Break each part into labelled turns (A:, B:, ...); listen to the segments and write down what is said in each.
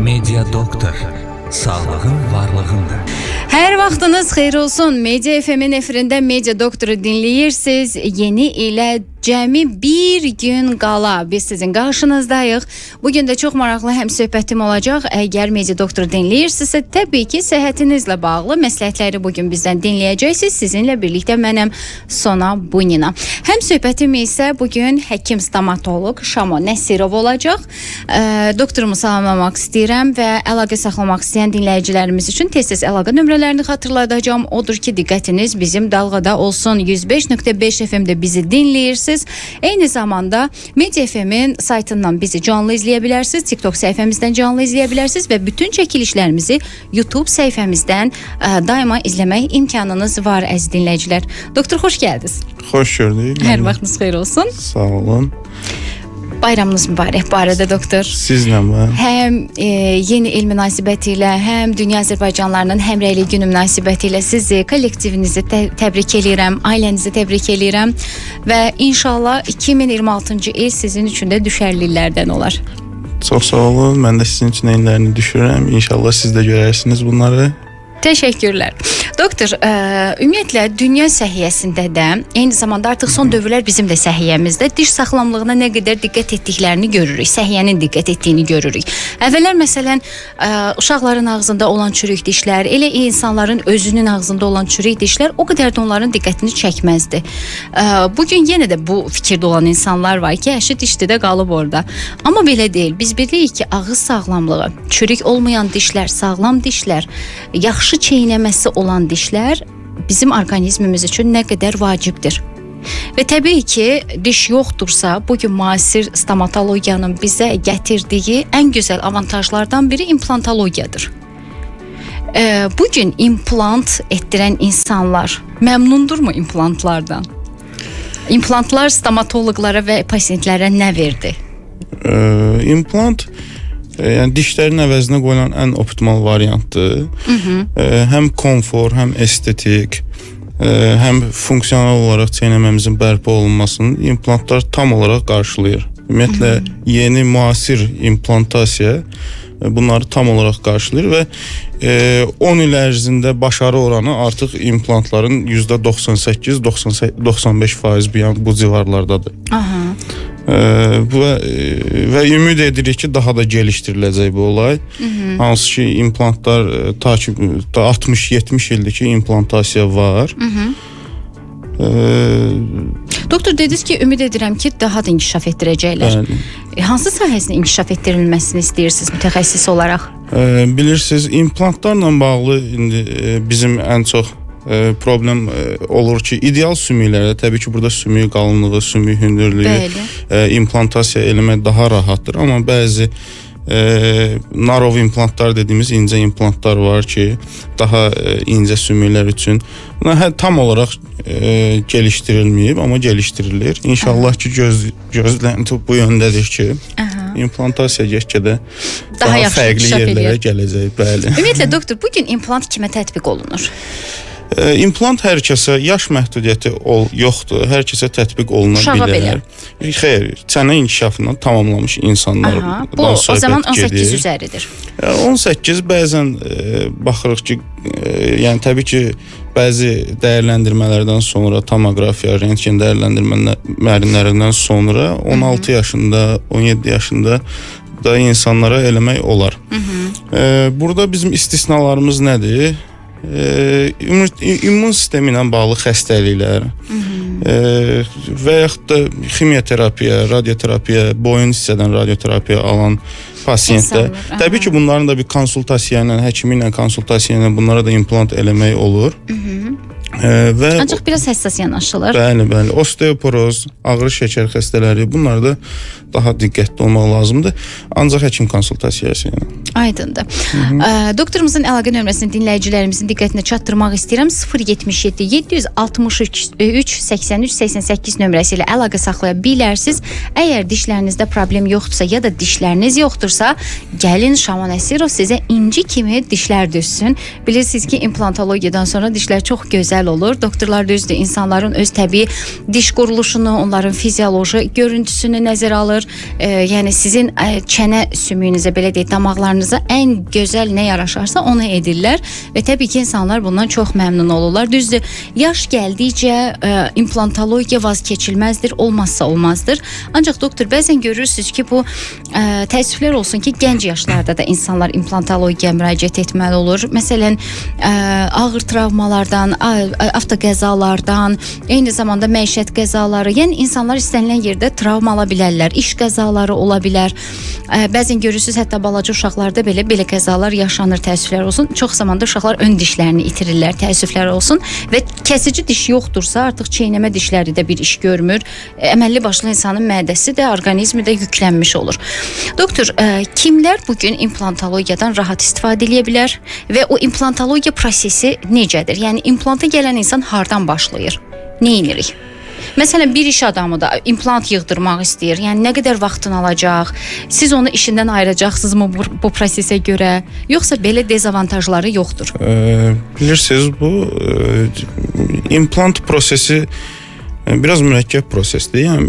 A: Media Doktor, sağlığın varlığındır.
B: Hər vaxtınız xeyir olsun. Media FM-in efirində Media Doktoru dinləyirsiniz. Yeni ilə cəmi bir gün qala biz sizin qarşınızdayıq. Bugün də çox maraqlı həm söhbətim olacaq. Əgər Media Doktoru dinləyirsinizsə, təbii ki, səhhətinizlə bağlı məsləhətləri bugün bizdən dinləyəcəksiniz. Sizinlə birlikdə mənəm Sona Bunina. Həm söhbətim isə bugün həkim stomatoloq Şamo Nəsirov olacaq. Doktorumu salamlamaq istəyirəm və əlaqə saxlamaq istəyən dinləyicilərimiz üçün tez-tez əlaqə nömrələrini xatırladacağım. Odur ki, diqqətiniz bizim dalğada olsun. 105.5 FM-də bizi dinləyirsiniz. Eyni zamanda Media FM-in saytından bizi canlı izləyə bilərsiniz. TikTok səhifəmizdən canlı izləyə bilərsiniz və bütün çəkilişlərimizi YouTube səhifəmizdən daima izləmək imkanınız var əziz dinləyicilər. Doktor, xoş gəldiniz.
C: Xoş gördük.
B: Hər vaxtınız xeyir olsun.
C: Sağ olun.
B: Bayramınız mübarək bu arada doktor.
C: Sizlə mən.
B: Həm yeni il münasibəti ilə, həm Dünya Azərbaycanlılarının Həmrəylik günü münasibəti ilə sizi, kollektivinizi təbrik eləyirəm, ailənizi təbrik eləyirəm və inşallah 2026-cı il sizin üçün də düşərlilərdən olar.
C: Çox sağ olun. Mən də sizin üçün eynilərini düşürəm. İnşallah siz də görərsiniz bunları.
B: Təşəkkürlər. Doktor, ümumiyyətlə dünya səhiyyəsində də, eyni zamanda artıq son dövrlər bizim də səhiyyəmizdə diş sağlamlığına nə qədər diqqət etdiklərini görürük, səhiyyənin diqqət etdiyini görürük. Əvvəllər məsələn, uşaqların ağzında olan çürük dişlər, elə insanların özünün ağzında olan çürük dişlər o qədər də onların diqqətini çəkməzdi. Bugün yenə də bu fikirdə olan insanlar var ki, əşi dişdir də qalıb orada. Amma belə deyil. Biz bilirik ki, ağız sağlamlığı, çürük olmayan dişlər, sağlam dişlər, yaxşı çeynəməsi olan dişlər bizim orqanizmimiz üçün nə qədər vacibdir. Və təbii ki, diş yoxdursa, bugün müasir stomatologiyanın bizə gətirdiyi ən gözəl avantajlardan biri implantologiyadır. Bugün implant etdirən insanlar məmnundurmu implantlardan? İmplantlar stomatoloqlara və pasientlərə nə verdi?
C: İmplant yəni dişlərin əvəzinə qoyulan ən optimal variantdır. Həm konfor, həm estetik, həm funksional olaraq çeynəməmizin bərpa olunmasını implantlar tam olaraq qarşılayır. Ümumiyyətlə yeni müasir implantasiya bunları tam olaraq qarşılayır və 10 il ərzində başarı oranı artıq implantların %98-95% bu civarlardadır. Və ümid edirik ki, daha da gelişdiriləcək bu olay. Hansı ki, implantlar 60-70 ildir ki, implantasiya var.
B: Doktor, dediniz ki, ümid edirəm ki, daha da inkişaf etdirəcəklər. Hansı sahəsində inkişaf etdirilməsini istəyirsiniz mütəxəssis olaraq?
C: Bilirsiniz, implantlarla bağlı indi bizim ən çox problem olur ki, ideal sümüklərdə təbii ki, burada sümük qalınlığı, sümük hündürlüyü implantasiya eləmək daha rahatdır. Amma bəzi narov implantlar dediyimiz incə implantlar var ki, daha incə sümüklər üçün tam olaraq gelişdirilməyib, amma gelişdirilir. İnşallah ki, gözlənti bu yöndədir ki, implantasiya get-gedə daha fərqli yerlərə gələcək.
B: Ümumiyyətlə, doktor, bugün implant kimə tətbiq olunur?
C: İmplant hər kəsə, yaş məhdudiyyəti yoxdur, hər kəsə tətbiq oluna bilər. Xeyr, çənə inkişafından tamamlamış insanlardan söhbət gedir.
B: Bu o zaman 18 üzəridir.
C: 18 bəzən baxırıq ki, yəni təbii ki, bəzi dəyərləndirmələrdən sonra, tomoqrafiya, rentgen dəyərləndirmələrindən sonra 16 yaşında, 17 yaşında da insanlara eləmək olar. Burada bizim istisnalarımız nədir? İmmun sistemi ilə bağlı xəstəliklər və yaxud da ximioterapiya, radioterapiya, boyun hissədən radioterapiya alan pasiyentlər. Təbii ki, bunların da bir konsultasiya ilə, həkimi ilə konsultasiya ilə bunlara da implant eləmək olur.
B: Ancaq biraz həssas yanaşılır.
C: Bəli. Osteoporoz, ağrı şəkər xəstələri, bunlarda daha diqqətli olmaq lazımdır. Ancaq həkim konsultasiyası ilə.
B: Aydındır. Doktorumuzun əlaqə nömrəsini dinləyicilərimizin diqqətinə çatdırmaq istəyirəm. 077 763 83 88 nömrəsi ilə əlaqə saxlaya bilərsiniz. Əgər dişlərinizdə problem yoxdursa ya da dişləriniz yoxdursa, gəlin Şamo Nəsirov sizə inci kimi dişlər düşsün. Bilirsiniz ki, implantologiyadan sonra dişlər çox gözəl gözəl olur. Doktorlar düzdür, insanların öz təbii diş quruluşunu, onların fizioloji görüntüsünü nəzərə alır. Yəni sizin çənə sümüyünüzə, belə deyək, damaqlarınıza ən gözəl nə yaraşarsa onu edirlər və təbii ki, insanlar bundan çox məmnun olurlar. Düzdür, yaş gəldikcə implantologiya vazkeçilməzdir, olmazsa olmazdır. Ancaq doktor, bəzən görürsünüz ki, bu təəssüflər olsun ki, gənc yaşlarda da insanlar implantologiyaya müraciət etməli olur. Məsələn, ağır travmalardan, avtoqəzalardan, eyni zamanda məişət qəzaları, yəni insanlar istənilən yerdə travma ala bilərlər, iş qəzaları ola bilər. Bəzən görürsünüz, hətta balaca uşaqlarda belə qəzalar yaşanır, təəssüflər olsun. Çox zamanda uşaqlar ön dişlərini itirirlər, təəssüflər olsun və kəsici diş yoxdursa, artıq çeynəmə dişləri də bir iş görmür. Əməlli başlı insanın mədəsi də, orqanizmi də yüklənmiş olur. Doktor, kimlər bugün implantologiyadan rahat istifadə edə bilər və o implantologiya prosesi necədir? Yəni implanta gələn insan hardan başlayır? Nə edirik? Məsələn, bir iş adamı da implant yığdırmaq istəyir. Yəni nə qədər vaxtını alacaq? Siz onu işindən ayıracaqsınızmı bu prosesə görə? Yoxsa belə dezavantajları yoxdur?
C: Bilirsiniz, bu implant prosesi biraz mürəkkəb prosesdir. Yəni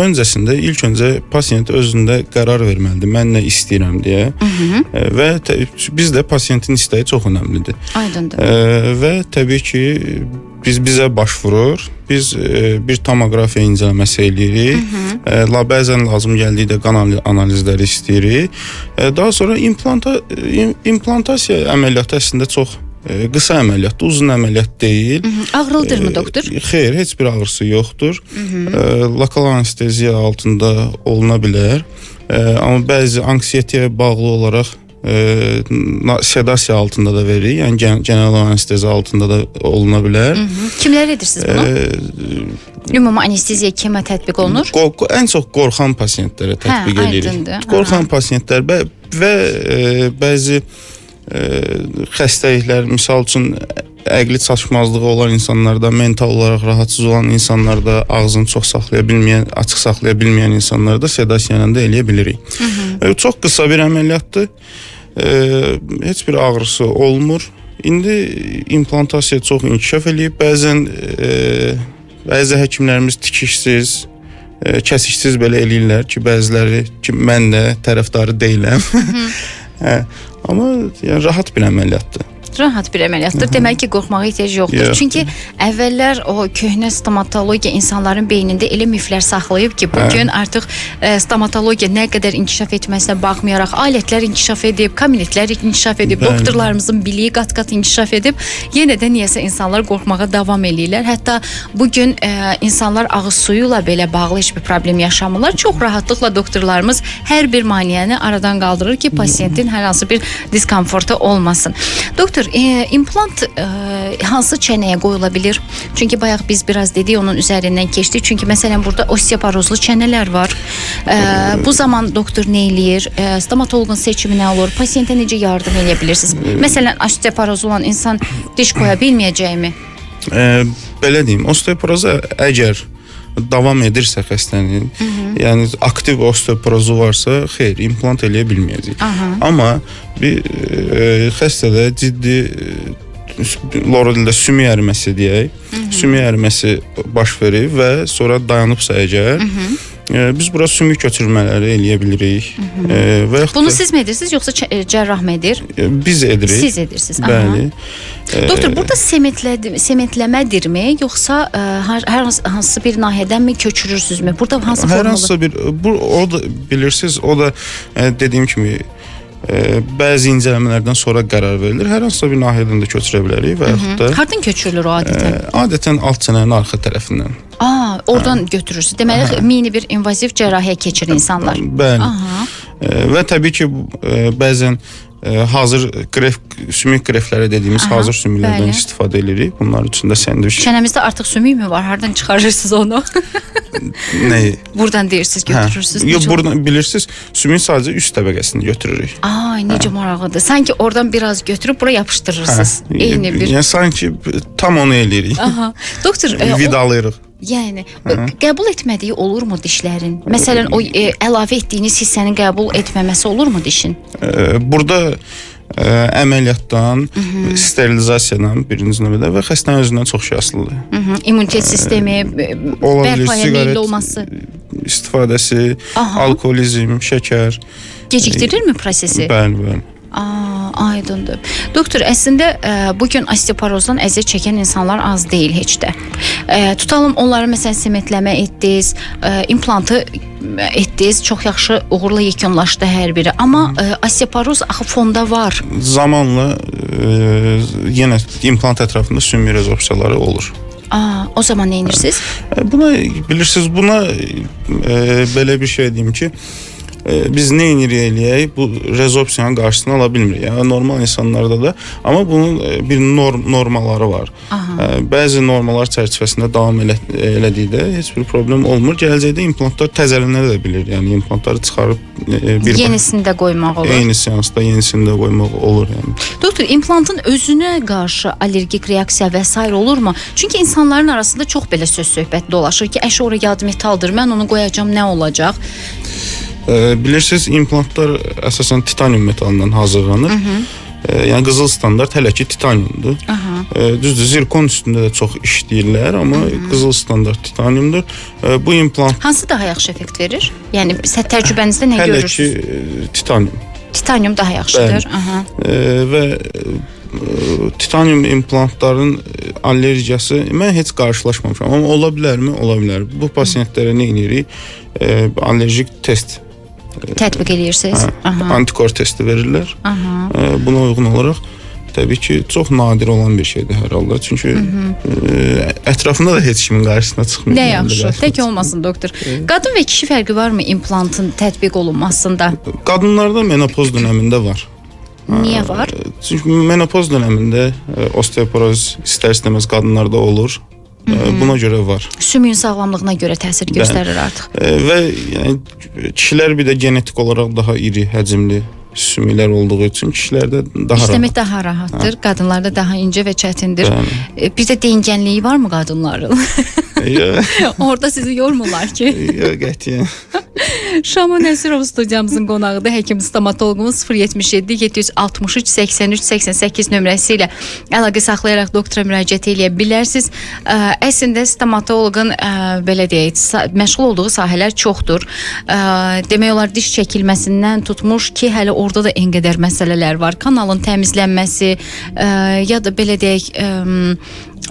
C: öncəsində ilk öncə pasiyent özündə qərar verməlidir. Mən nə istəyirəm deyə. Və bizdə pasiyentin istəyi çox önəmlidir.
B: Aydındır.
C: Və təbii ki, bizə başvurur. Biz bir tomoqrafiya incələməsi eləyirik. Bəzən lazım gəldikdə qan analizləri istəyirik. Daha sonra implantasiya əməliyyatı əslində çox qısa əməliyyatdır, uzun əməliyyat deyil.
B: Ağrılıdırmı doktor?
C: Xeyr, heç bir ağrısı yoxdur. Lokal anesteziya altında oluna bilər. Amma bəzi anksiyetəyə bağlı olaraq sedasiya altında da veririk. Yəni general anesteziya altında da oluna bilər.
B: Kimlər edirsiniz bunu? Ümumi anesteziya kimə tətbiq olunur?
C: Ən çox qorxan pasiyentlərə tətbiq edirik. Qorxan pasiyentlər və bəzi xəstəliklər, misal üçün əqli çatışmazlığı olan insanlarda, mental olaraq rahatsız olan insanlarda, ağzını çox saxlaya bilməyən, açıq saxlaya bilməyən insanlarda sedasiya ilə də eləyə bilirik. Çox qısa bir əməliyyatdır. Heç bir ağrısı olmur. İndi implantasiya çox inkişaf eləyib. Bəzi həkimlərimiz tikişsiz, kəsiksiz belə eləyirlər ki, bəziləri ki, mən də tərəfdarı deyiləm. Amma yəni, rahat bir əməliyyatdır.
B: Rahat bir əməliyyatdır. Demək ki, qorxmağa ehtiyac yoxdur. Çünki əvvəllər o köhnə stomatologiya insanların beynində elə miflər saxlayıb ki, bugün artıq stomatologiya nə qədər inkişaf etməsinə baxmayaraq, alətlər inkişaf edib, kabinetlər inkişaf edib, doktorlarımızın biliyi qat-qat inkişaf edib, yenə də niyəsə insanlar qorxmağa davam eləyirlər. Hətta bugün insanlar ağız suyuyla belə bağlı heç bir problem yaşamırlar. Çox rahatlıqla doktorlarımız hər bir maneəni aradan qaldırır ki, pasiyentin hər hansı bir diskomfortu olmasın. Doktor, implant hansı çənəyə qoyula bilir? Çünki bayaq biz biraz dedik, onun üzərindən keçdik. Çünki məsələn burada osteoporozlu çənələr var. Bu zaman doktor nə eləyir? Stomatoloqun seçimi nə olur? Pasiyentə necə yardım edə bilirsiniz? Məsələn, osteoporoz olan insan diş qoya bilməyəcəkmi?
C: Belə deyim, osteoporoza əgər davam edirsə xəstənin, yəni aktiv osteoporozu varsa, xeyr, implant eləyə bilməyəcək. Amma bir xəstədə ciddi lorodildə sümük əriməsi deyək, sümük əriməsi baş verir və sonra dayanıbsa əgər, biz bura sümük köçürmələri eləyə bilirik.
B: Bunu siz mi edirsiniz, yoxsa cərrah mı edir?
C: Biz edirik.
B: Siz edirsiniz.
C: Bəli.
B: Doktor, burada sementləmədirmi, yoxsa hər hansı bir nahiyədənmi köçürürsünüzmü? Burada hansı formulu?
C: Hər hansı bir, o da bilirsiniz, o da dediyim kimi bəzi incələmələrdən sonra qərar verilir. Hər hansı bir nahiyədən də köçürə bilərik və yaxud da...
B: Hardan köçürülür o adətən?
C: Adətən alt çənənin arxa tərəfindən.
B: Oradan götürürsünüz. Deməli, mini bir invaziv cərrahiyə keçir insanlar.
C: Bəli. Və təbii ki, bəzən hazır sümük qrefləri dediyimiz hazır sümüklərdən istifadə edirik. Bunlar içində sendviç.
B: Çənəmizdə artıq sümük mü var? Hardan çıxarırsınız onu?
C: Nəyi?
B: Buradan deyirsiniz, götürürsünüz.
C: Yox, buradan bilirsiniz, sümük sadəcə üst təbəqəsini götürürük.
B: Necə maraqlıdır. Sanki oradan biraz götürüb bura yapışdırırsınız. Eyni bir.
C: Yəni sanki tam onu eləyirik.
B: Doktor,
C: vidalayırıq.
B: Yəni, qəbul etmədiyi olurmu dişlərin? Məsələn, o əlavə etdiyiniz hissənin qəbul etməməsi olurmu dişin?
C: Burada əməliyyatdan, sterilizasiyadan birinci növbədə və xəstənin özündən çox şey asılıdır.
B: İmmunitet sistemi, bərpaya meyilli olması,
C: istifadəsi, alkolizm, şəkər
B: gecikdirirmi prosesi?
C: Bəli.
B: Aydındır. Doktor, əslində bugün osteoporozdan əziyyət çəkən insanlar az deyil heç də. Tutalım onları məsələn sementləmə etdiniz, implantı etdiniz, çox yaxşı uğurla yekunlaşdı hər biri. Amma osteoporoz axı fonda var. Zamanla
C: yenə implant ətrafında sümük rezorsiyaları olur.
B: O zaman nə edirsiniz?
C: Bilirsiniz, buna belə bir şey deyim ki, biz nə eləyək, bu rezorsiyanın qarşısını ala bilmirik. Yəni normal insanlarda da, amma bunun bir normaları var. Bəzi normalar çərçivəsində davam elədikdə heç bir problem olmur. Gələcəkdə implantlar təzələnə də bilir. Yəni implantları çıxarıb
B: yenisində qoymaq olur.
C: Eyni seansda yenisində qoymaq olur yəni.
B: Doktor, implantın özünə qarşı allergik reaksiya və s. olurmu? Çünki insanların arasında çox belə söz-söhbət dolaşır ki, əşi ora yad metaldır, mən onu qoyacağam, nə olacaq?
C: Bilirsiniz, implantlar əsasən titanium metalından hazırlanır. Yəni qızıl standart hələ ki titaniumdur. Düzdür, zirkon üstündə də çox işləyirlər, amma qızıl standart titaniumdur. Bu implant
B: hansı daha yaxşı effekt verir? Yəni təcrübənizdə nə görürsünüz?
C: Hələ ki titanium.
B: Titanium daha yaxşıdır.
C: Və titanium implantların allergiyası mən heç qarşılaşmamışam, amma ola bilərmi? Ola bilər. Bu pasiyentlərə nə edirik? Allerjik test
B: tətbiq edirsiniz.
C: Antikor testi verirlər. Buna uyğun olaraq təbii ki, çox nadir olan bir şeydir hər halda. Çünki ətrafında da heç kimin qarşısına çıxmır.
B: Nə yaxşı, tək olmasın doktor. Qadın və kişi fərqi varmı implantın tətbiq olunmasında?
C: Qadınlarda menopoz dönəmində var.
B: Niyə var?
C: Çünki menopoz dönəmində osteoporoz istər-istəməz qadınlarda olur. Buna görə var.
B: Sümüyün sağlamlığına görə təsir göstərir artıq.
C: Və yəni, kişilər bir də genetik olaraq daha iri, həcmli sümüklər olduğu üçün kişilərdə daha
B: İşləmək daha rahatdır, qadınlarda daha incə və çətindir. Bir də deyingənliyi varmı qadınların? Orada sizi yormurlar ki?
C: Yox, qətiyyən.
B: Şamo Nəsirov studiyamızın qonağıdır. Həkim stomatoloqumuz 077 763 83 88 nömrəsi ilə əlaqə saxlayaraq doktora müraciət edə bilərsiniz. Əslində stomatoloqun belə deyək, məşğul olduğu sahələr çoxdur. Demək olar diş çəkilməsindən tutmuş ki, hələ orada da en qədər məsələlər var. Kanalın təmizlənməsi ya da belə deyək,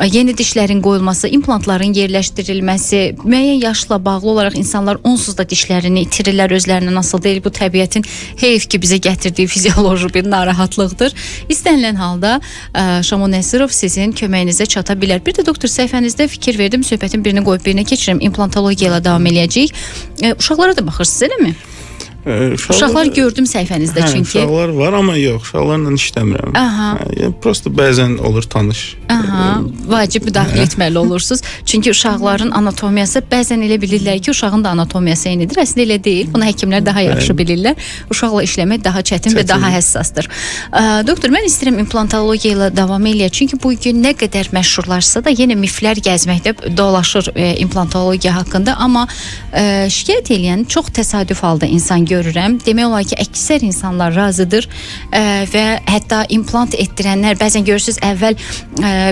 B: yeni dişlərin qoyulması, implantların yerləşdirilməsi, müəyyən yaşla bağlı olaraq insanlar onsuz da dişlərini itirirlər, özlərinə nasıl deyil, bu təbiətin heyf ki bizə gətirdiyi fizioloji bir narahatlıqdır. İstənilən halda Şamo Nəsirov sizin köməyinizə çata bilər. Bir də doktor səhifənizdə fikir verdim, söhbətin birini qoyub birinə keçirəm, implantologiya ilə davam eləyəcəyik. Uşaqlara da baxırsınız, eləmi? Uşaqlar gördüm səhifənizdə çünki.
C: Uşaqlar var, amma yox, uşaqlarla işləmirəm. Prosta bəzən olur tanış.
B: Vacib müdaxilə etməli olursunuz. Çünki uşaqların anatomiyası bəzən elə bilirlər ki, uşağın da anatomiyası eynidir. Əslində elə deyil. Bunu həkimlər daha yaxşı bilirlər. Uşaqla işləmək daha çətin və daha həssasdır. Doktor, mən istəyirəm implantologiya ilə davam eləyək. Çünki bu gün nə qədər məşhurlarsa da yenə miflər gəzməkdə dolaşır implantologiya haqqında. Amma şikayət eləyən çox təsadüf halda insan görürəm. Demək olar ki, əksər insanlar razıdır və hətta implant etdirənlər bəzən görürsünüz əvvəl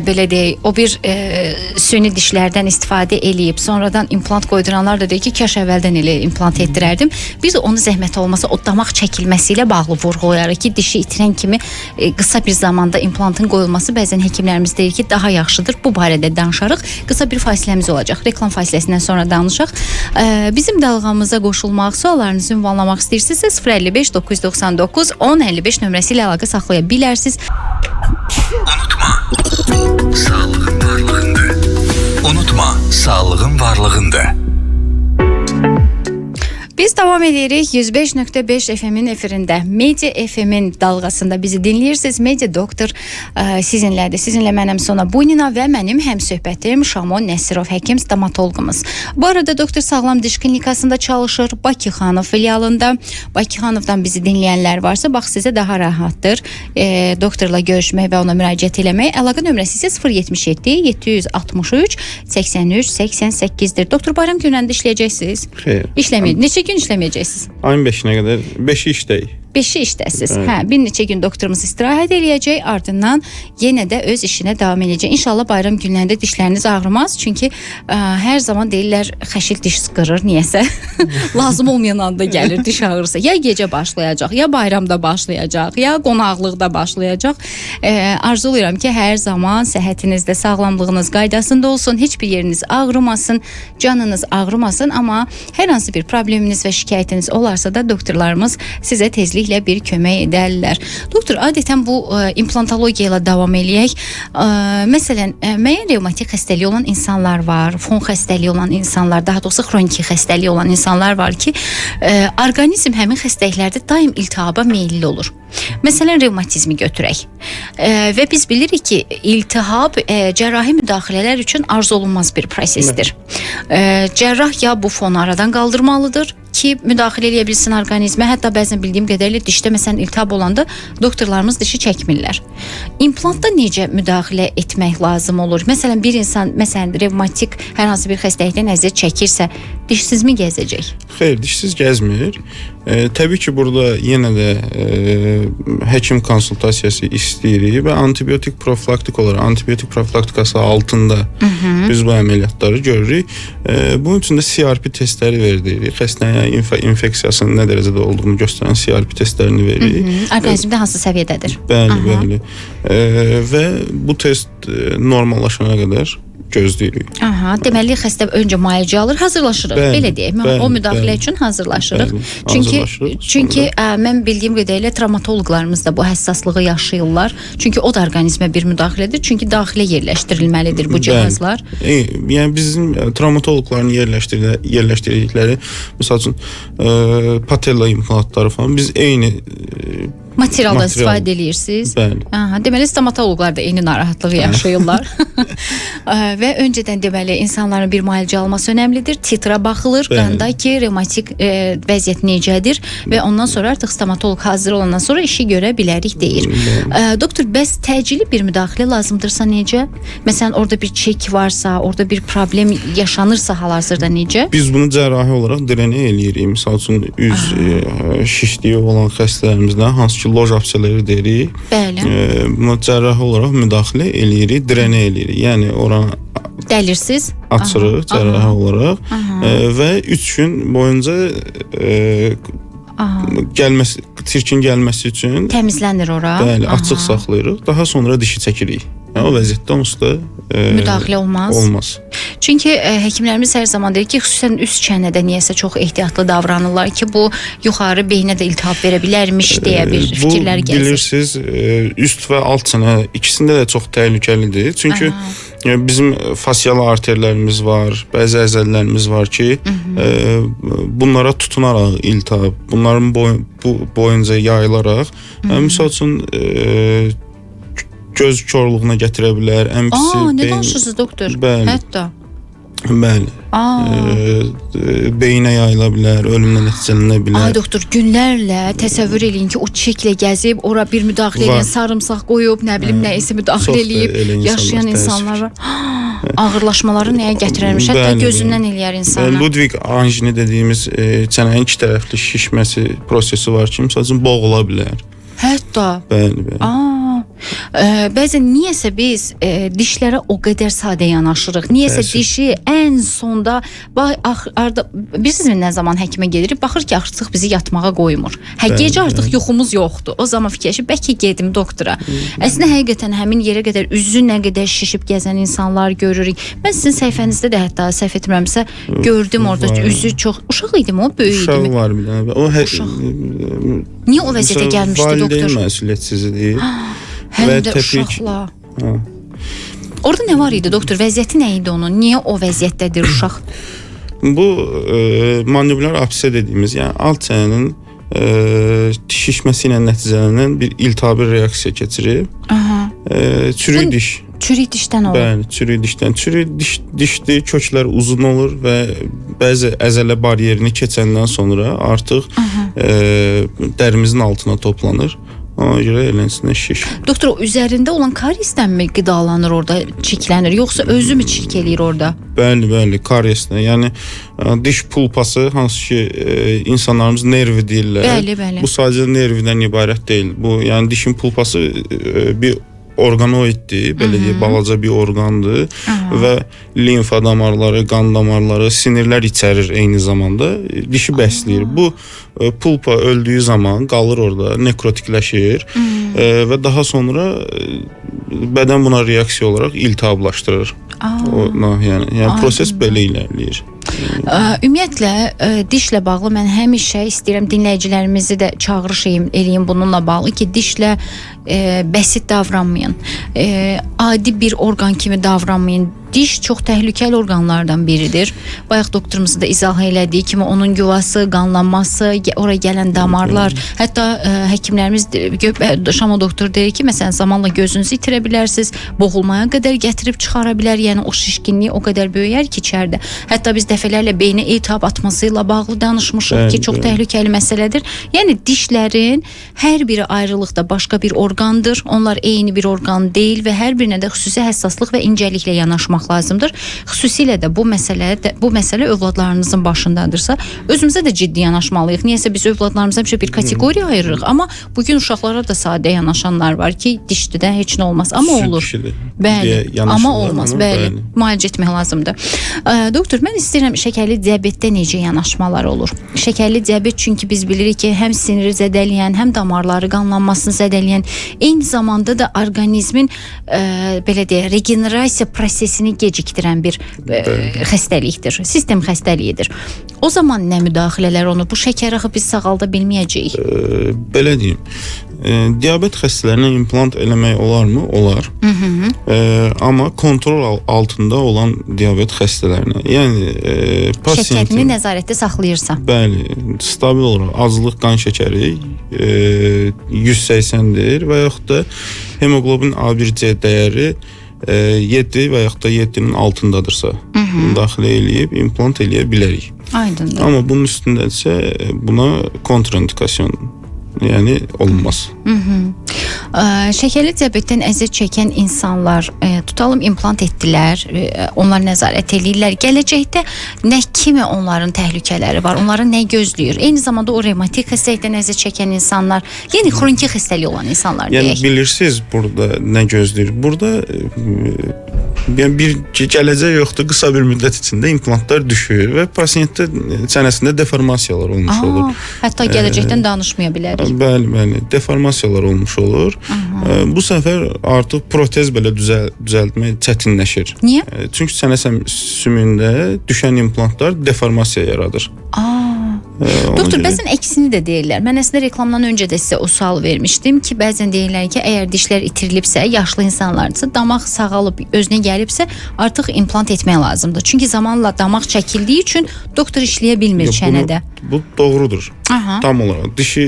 B: belə deyək, o bir süni dişlərdən istifadə eləyib, sonradan implant qoyduranlar da deyir ki, kaş əvvəldən elə implant etdirərdim. Biz onu zəhmət olmasa o damaq çəkilməsi ilə bağlı vurğulayarıq ki, dişi itirən kimi qısa bir zamanda implantın qoyulması bəzən həkimlərimiz deyir ki, daha yaxşıdır. Bu barədə danışarıq. Qısa bir fasiləmiz olacaq. Reklam fasiləsindən sonra danışaq. Bizim dalğamıza qoşulmaq, suallarınızı ünvanlamaq istəyirsinizsə 055 999 1055 nömrəsi ilə əlaqə saxlaya bilərsiniz.
A: Unutma, sağlığın varlığında.
B: Biz davam edirik 105.5 FM-in efirində. Media FM-in dalğasında bizi dinləyirsiniz. Media doktor sizinlədir. Sizinlə mənəm Sona Bunina və mənim həmsöhbətim Şamo Nəsirov, həkim stomatoloqumuz. Bu arada doktor Sağlam Diş Klinikasında çalışır. Bakıxanov filialında. Bakıxanovdan bizi dinləyənlər varsa, bax sizə daha rahatdır. Doktorla görüşmək və ona müraciət eləmək. Əlaqə nömrəsi isə 077 763 83 88-dir. Doktor, bayram günlərində işləyəcəksiniz?
C: Xeyr.
B: İşləməyəcəksiniz. Neçə gün işləməyəcəksiniz?
C: Ayın 5-nə qədər 5-i işləyik.
B: 5-i işdəsiz. Hə, bir neçə gün doktorumuz istirahət eləyəcək, ardından yenə də öz işinə davam edəcək. İnşallah bayram günlərində dişləriniz ağrımaz. Çünki hər zaman deyirlər xəşil diş qırır, niyəsə. Lazım olmayan anda gəlir diş ağrısı. Ya gecə başlayacaq, ya bayramda başlayacaq, ya qonaqlıqda başlayacaq. Arzulayıram ki, hər zaman səhhətinizdə, sağlamlığınız qaydasında olsun, heç bir yeriniz ağrımasın, canınız ağrımasın, amma hər hansı bir probleminiz və şikayətiniz olarsa da doktorlarımız sizə tezliklə bir kömək edərlər. Doktor, adətən bu implantologiya ilə davam eləyək. Məsələn, müəyyən revmatik xəstəliyi olan insanlar var, fon xəstəliyi olan insanlar, daha doğrusu xroniki xəstəliyi olan insanlar var ki, orqanizm həmin xəstəliklərdə daim iltihaba meyilli olur. Məsələn, revmatizmi götürək. Və biz bilirik ki, iltihab cərrahi müdaxilələr üçün arzu olunmaz bir prosesdir. Cərrah ya bu fonu aradan qaldırmalıdır ki, müdaxilə edə bilsin orqanizmə. Hətta bəzən bildiyim qədərilə dişdə məsələn iltihab olanda doktorlarımız dişi çəkmirlər. İmplantda necə müdaxilə etmək lazım olur? Məsələn, bir insan revmatik hər hansı bir xəstəlikdən əziyyət çəkirsə, dişsizmi gəzəcək?
C: Xeyr, dişsiz gəzmir. Təbii ki, burada yenə də həkim konsultasiyası istəyirik və antibiotik profilaktik olaraq, antibiotik profilaktikası altında biz bu əməliyyatları görürük. Bunun üçün də CRP testləri verdirik. Xəstənin infeksiyasının nə dərəcədə olduğunu göstərən CRP testlərini veririk.
B: Orqanizmdə hansı səviyyədədir?
C: Bəli. Və bu test normallaşana qədər gözləyirik.
B: Deməli xəstə öncə müalicə alır, hazırlaşırıq. Belə deyək. O müdaxilə üçün hazırlaşırıq. Çünki mən bildiyim qədərilə travmatoloqlarımız da bu həssaslığı yaşayırlar. Çünki o da orqanizmə bir müdaxilədir. Çünki daxilə yerləşdirilməlidir bu cihazlar.
C: Yəni bizim travmatoloqların yerləşdirdikləri, məsəl üçün patella implantları falan biz eyni
B: materialdan istifadə edirsiniz.
C: Bəli.
B: Deməli stomatoloqlar da eyni narahatlığı yaşayırlar. Və öncədən deməli insanların bir müalicə alması önəmlidir. Titrə baxılır, qanda ki, revmatik vəziyyət necədir və ondan sonra artıq stomatoloq hazır olandan sonra işi görə bilərik deyir. Doktor, bəs təcili bir müdaxilə lazımdırsa necə? Məsələn, orada bir çek varsa, orada bir problem yaşanırsa hal-hazırda necə?
C: Biz bunu cərrahi olaraq drenə eləyirik. Məsəl üçün üz şişliyi olan xəstələrimizdə hansı ki, loj abseləri deyirik.
B: Bəli.
C: Buna cərrahi olaraq müdaxilə eləyirik, drenə eləyirik. Yəni oranı
B: dəlirsiz,
C: açırıq cərrahi olaraq və 3 gün boyunca çirkin gəlməsi üçün
B: təmizlənir ora.
C: Bəli, açıq saxlayırıq. Daha sonra dişi çəkirik. Yəni, o vəziyyətdə onsuz da
B: müdaxilə olmaz. Çünki həkimlərimiz hər zaman deyir ki, xüsusən üst çənədə niyəsə çox ehtiyatlı davranırlar ki, bu yuxarı beynə də iltihab verə bilərmiş deyə bir fikirlər gəlir.
C: Bu bilirsiniz, üst və alt çənə ikisində də çox təhlükəlidir. Çünki bizim fasial arterlərimiz var, bəzi əzələlərimiz var ki, bunlara tutunaraq iltihab, bunların boyunca yayılaraq, misal üçün göz korluğuna gətirə bilər.
B: Nə danışırsınız doktor?
C: Bəli.
B: Hətta.
C: Bəli. Beyinə yayıla bilər, ölümlə nəticələnə bilər.
B: Doktor, günlərlə təsəvvür eləyin ki, o çiklə gəzib, ora bir müdaxilə edən sarımsaq qoyub, nə bilim, nəyisə müdaxilə eləyib yaşayan insanlar var. Ağırlaşmaları nəyə gətirərmiş? Hətta gözündən eləyər insanlar.
C: Ludwig anjini dediyimiz çənəyin iki tərəfli şişməsi prosesi var ki, məsəl üçün boğula bilər.
B: Hətta.
C: Bəli.
B: Bəzən niyəsə biz dişlərə o qədər sadə yanaşırıq. Niyəsə dişi ən sonda bilirsizmi nə zaman həkimə gedirik, baxır ki, artıq bizi yatmağa qoymur. Gecə artıq yuxumuz yoxdur. O zaman fikirləşir, bəlkə gedim doktora. Əslində həqiqətən həmin yerə qədər üzü nə qədər şişib gəzən insanlar görürük. Mən sizin səhifənizdə də hətta səhv etmirəmsə gördüm orada üzü çox uşaq idi mi o, böyük idi mi?
C: Uşaq var bir dənə. O
B: niyə o vəziyyətə gəlmişdi doktor?
C: Valideyn məsuliyyətsizliyi.
B: Həm də uşaqla. Orada nə var idi doktor? Vəziyyəti nə idi onun? Niyə o vəziyyətdədir uşaq?
C: Bu mandibulyar apse dediyimiz, yəni alt çənənin şişməsi ilə nəticələnən bir iltihabi reaksiya keçirir. Çürük diş.
B: Çürük dişdən olur.
C: Bəli, çürük dişdən. Çürük dişdir, köklər uzun olur və bəzi əzələ baryerini keçəndən sonra artıq dərimizin altına toplanır. Ona görə eləsinə şiş.
B: Doktor, üzərində olan kariesdənmi qidalanır orada, çirklənir, yoxsa özü mü çirk eləyir orada?
C: Bəli, kariesdən. Yəni diş pulpası, hansı ki insanlarımız nervi deyirlər.
B: Bəli.
C: Bu sadəcə nervdən ibarət deyil. Bu yəni dişin pulpası bir organoiddir, belə deyək, balaca bir orqandır və limfa damarları, qan damarları, sinirlər içərir eyni zamanda, dişi bəsləyir. Bu pulpa öldüyü zaman qalır orada, nekrotikləşir və daha sonra bədən buna reaksiya olaraq iltihablaşdırır. Yəni proses belə ilərləyir.
B: Ümumiyyətlə dişlə bağlı mən həmişə istəyirəm dinləyicilərimizi də çağırış eləyim bununla bağlı ki, dişlə bəsit davranmayın. Adi bir orqan kimi davranmayın. Diş çox təhlükəli orqanlardan biridir. Bayaq doktorumuz da izah elədiyi kimi onun yuvası, qanlanması, ora gələn damarlar, hətta həkimlərimiz, Şamo doktor deyir ki, məsələn zamanla gözünüzü itirə bilərsiniz, boğulmaya qədər gətirib çıxara bilər, yəni o şişkinlik o qədər böyüyər ki içəridə. Hətta biz dəfələrlə beyni iltihab atması ilə bağlı danışmışıq ki, çox təhlükəli məsələdir. Yəni dişlərin hər biri ayrılıqda başqa bir orqandır. Onlar eyni bir orqan deyil və hər birinə də xüsusi həssaslıq və incəliklə yanaşmaq lazımdır. Xüsusilə də bu məsələ övladlarınızın başındadırsa, özümüzə də ciddi yanaşmalıyıq. Niyəsə biz övladlarımıza həmişə bir kateqoriya ayırırıq, amma bugün uşaqlara da sadə yanaşanlar var ki, dişdə heç nə olmaz, amma olur. Bəli, amma olmaz. Bəli, müalicə etmək lazımdır. Doktor, mən istəyirəm şəkərli diabetdə necə yanaşmalar olur? Şəkərli diabet çünki biz bilirik ki, həm siniri zədələyən, həm damarları qanlanmasını zədələyən, eyni zamanda da orqanizmin belə deyək, regenerasiya prosesini gecikdirən bir xəstəlikdir, sistem xəstəliyidir. O zaman nə müdaxilələr onu, bu şəkər axı biz sağalda bilməyəcəyik?
C: Belə deyim, diabet xəstələrinə implant eləmək olarmı? Olar. Amma kontrol altında olan diabet xəstələrinə, yəni pasiyentin
B: şəkərini nəzarətdə saxlayırsa.
C: Bəli, stabil olaraq azlıq qan şəkəri 180-dir və yaxud da hemoglobin A1C dəyəri 7 və yaxud da 7-nin altındadırsa müdaxilə eləyib implant eləyə bilərik.
B: Aydındır.
C: Amma bunun üstündədirsə buna kontraindikasiyon, yəni olmaz.
B: Şəkərli diabetdən əziyyət çəkən insanlar tutalım implant etdilər, onlar nəzarət eləyirlər. Gələcəkdə nə kimi onların təhlükələri var? Onları nə gözləyir? Eyni zamanda o revmatik xəstəlikdən əziyyət çəkən insanlar, yəni xroniki xəstəlik olan insanlar deyək. Yəni
C: bilirsiniz burada nə gözləyir? Burada bir gələcək yoxdur, qısa bir müddət içində implantlar düşür və pasiyentdə çənəsində deformasiyalar olmuş olur.
B: Hətta gələcəkdən danışmaya bilərik.
C: Bəli, deformasiyalar olmuş olur. Bu səfər artıq protez belə düzəltmək çətinləşir.
B: Niyə?
C: Çünki çənə sümüyündə düşən implantlar deformasiya yaradır.
B: Doktor, bəzən əksini də deyirlər. Mən əslində reklamdan öncə də sizə o sual vermişdim ki, bəzən deyirlər ki, əgər dişlər itirilibsə, yaşlı insanlardırsa, damaq sağalıb, özünə gəlibsə, artıq implant etmək lazımdır. Çünki zamanla damaq çəkildiyi üçün doktor işləyə bilmir çənədə.
C: Bu doğrudur. Tam olaraq. Dişi,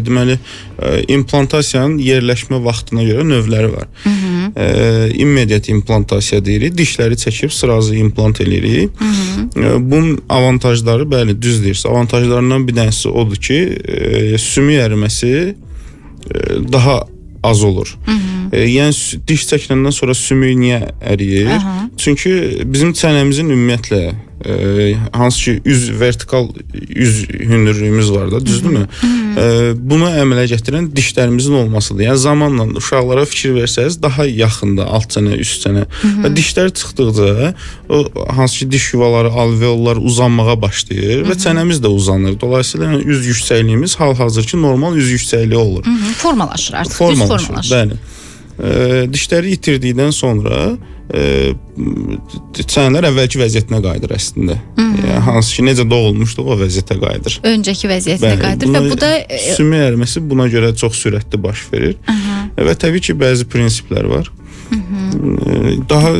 C: deməli, implantasiyanın yerləşmə vaxtına görə növləri var. İmmediat implantasiya deyirik. Dişləri çəkib sırazı implant eləyirik. Bunun avantajları, bəli, düz deyirsə, avantajlarından bir dənəsi odur ki, sümük əriməsi daha az olur. Yəni diş çəkiləndən sonra sümük niyə əriyir? Çünki bizim çənəmizin ümumiyyətlə hansı ki vertikal üz hündürlüyümüz var da, düzdürmü? Buna əmələ gətirən dişlərimizin olmasıdır. Yəni zamanla uşaqlara fikir versəniz daha yaxında alt çənə, üst çənə və dişlər çıxdıqca o hansı ki diş yuvaları, alveollar uzanmağa başlayır və çənəmiz də uzanır. Dolayısıyla üz yüksəkliyimiz hal-hazırki normal üz yüksəkliyi olur.
B: Formalaşır artıq.
C: Formalaşır. Bəli. Dişləri itirdikdən sonra çənələr əvvəlki vəziyyətinə qayıdır əslində. Yəni, hansı ki necə doğulmuşduq o vəziyyətə qayıdır.
B: Öncəki vəziyyətinə qayıdır və bu da
C: sümük əriməsi buna görə çox sürətli baş verir. Və təbii ki bəzi prinsiplər var.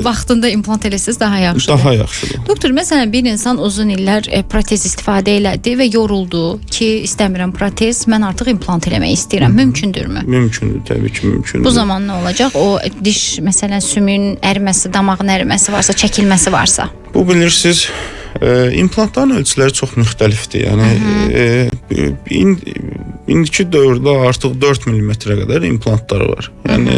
B: Vaxtında implant eləsəz daha yaxşıdır.
C: Daha yaxşıdır.
B: Doktor, məsələn bir insan uzun illər protez istifadə elədi və yoruldu ki, istəmirəm protez, mən artıq implant eləmək istəyirəm. Mümkündürmü?
C: Mümkündür, təbii ki mümkündür.
B: Bu zaman nə olacaq? O diş, məsələn sümüyün əriməsi, damağın əriməsi varsa, çəkilməsi varsa?
C: Bu bilirsiniz, implantların ölçüləri çox müxtəlifdir. Yəni indiki dövrdə artıq 4 mm-ə qədər implantlar var. Yəni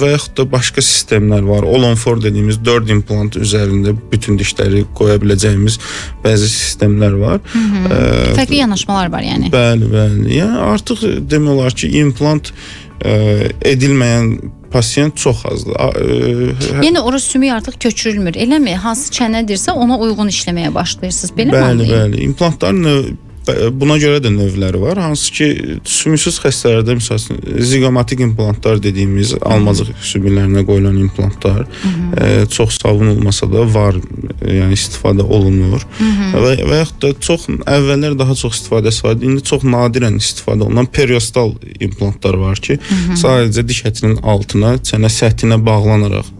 C: və yaxud da başqa sistemlər var. All-on-4 dediyimiz 4 implant üzərində bütün dişləri qoya biləcəyimiz bəzi sistemlər var.
B: Fərqli yanaşmalar var yəni.
C: Bəli. Yəni artıq demək olar ki, implant edilməyən pasiyent çox azdır.
B: Yəni ora sümük artıq köçürülmür. Eləmi? Hansı çənədirsə ona uyğun işləməyə başlayırsınız. Belə mi anlayım?
C: Bəli. İmplantların buna görə də növləri var. Hansı ki, sümüksüz xəstələrdə məsələn zigomatik implantlar dediyimiz almacıq sümüklərinə qoyulan implantlar çox savun olmasa da var, yəni istifadə olunur. Və yaxud da çox əvvəllər daha çox istifadəsi var. İndi çox nadirən istifadə olunan periostal implantlar var ki, sadəcə diş ətinin altına, çənə səthinə bağlanaraq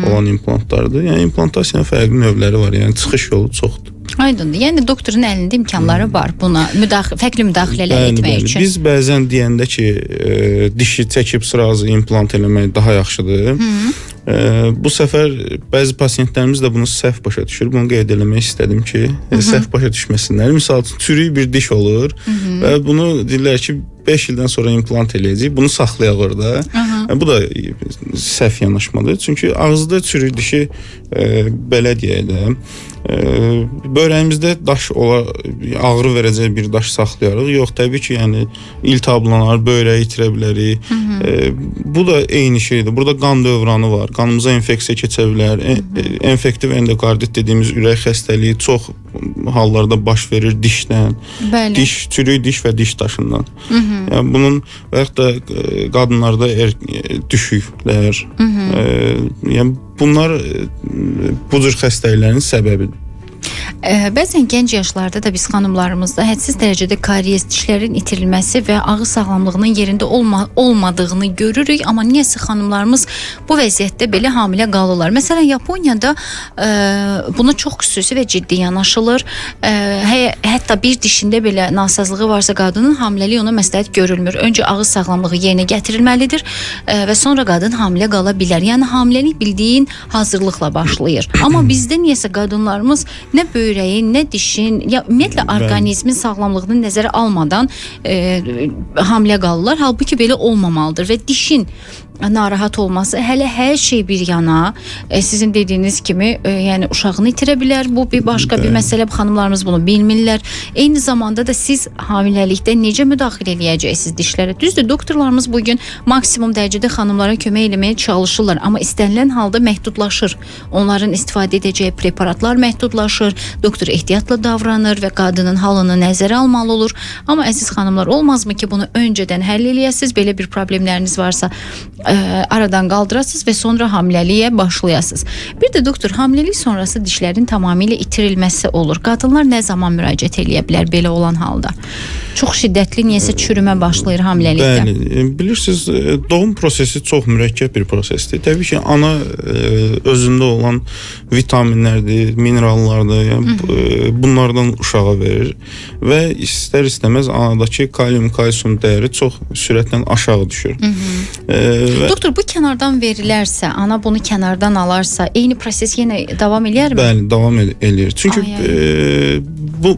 C: olan implantlardır. Yəni implantasiyanın fərqli növləri var. Yəni çıxış yolu çoxdur.
B: Aydındır. Yəni doktorun əlində imkanları var buna fərqli müdaxilələr etmək üçün.
C: Biz bəzən deyəndə ki, dişi çəkib sırazı implant eləmək daha yaxşıdır. Bu səfər bəzi pasiyentlərimiz də bunu səhv başa düşür. Bunu qeyd eləmək istədim ki, səhv başa düşməsinlər. Misal üçün çürük bir diş olur və bunu deyirlər ki, 5 ildən sonra implant eləyəcək. Bunu saxlayaq orada. Bu da səhv yanaşmadır. Çünki ağızda çürük dişi belə deyək də börəyimizdə daş ağrı verəcək bir daş saxlayarıq. Yox, təbii ki, yəni iltihablanar, börəyi itirə bilərik. Bu da eyni şeydir. Burada qan dövranı var. Qanımıza infeksiya keçə bilər. Infektiv endokardit dediyimiz ürək xəstəliyi çox hallarda baş verir dişdən.
B: Bəli.
C: Çürük diş və diş daşından. Yəni bunun və yaxud da qadınlarda düşüklər. Yəni bunlar bu cür xəstəliklərin səbəbidir.
B: Bəzən gənc yaşlarda da biz xanımlarımızda hədsiz dərəcədə karies, dişlərin itirilməsi və ağız sağlamlığının yerində olmadığını görürük, amma niyəsə xanımlarımız bu vəziyyətdə belə hamilə qalırlar. Məsələn, Yaponiyada buna çox xüsusi və ciddi yanaşılır. Hətta bir dişində belə nasazlığı varsa qadının hamiləliyi ona məsləhət görülmür. Öncə ağız sağlamlığı yerinə gətirilməlidir və sonra qadın hamilə qala bilər. Yəni hamiləlik bildiyin hazırlıqla başlayır. Amma bizdə niyəsə qadınlarımız nə böyrəyin, nə dişin, ya ümumiyyətlə orqanizmin sağlamlığını nəzərə almadan hamilə qalırlar. Halbuki belə olmamalıdır və dişin narahat olması hələ hər şey bir yana, sizin dediyiniz kimi, yəni uşağını itirə bilər. Bu bir başqa bir məsələ. Xanımlarımız bunu bilmirlər. Eyni zamanda da siz hamiləlikdə necə müdaxilə eləyəcəksiniz dişlərə? Düzdür, doktorlarımız bugün maksimum dərəcədə xanımlara kömək eləməyə çalışırlar, amma istənilən halda məhdudlaşır. Onların istifadə edəcəyi preparatlar məhdudlaşır. Doktor ehtiyatla davranır və qadının halını nəzərə almalı olur. Amma əziz xanımlar, olmazmı ki, bunu öncədən həll eləyəsiniz? Belə bir problemləriniz varsa aradan qaldırasınız və sonra hamiləliyə başlayasınız. Bir də doktor, hamiləlik sonrası dişlərin tamamilə itirilməsi olur. Qadınlar nə zaman müraciət eləyə bilər belə olan halda? Çox şiddətli niyəsə çürümə başlayır hamiləlikdə.
C: Bəli, bilirsiniz, doğum prosesi çox mürəkkəb bir prosesdir. Təbii ki, ana özündə olan vitaminlərdir, minerallardır, yəni bunlardan uşağa verir və istər-istəməz anadakı kalium, kalsium dəyəri çox sürətlə aşağı düşür.
B: Doktor, bu kənardan verilərsə, ana bunu kənardan alarsa, eyni proses yenə davam eləyərmi?
C: Bəli, davam eləyir. Çünki bu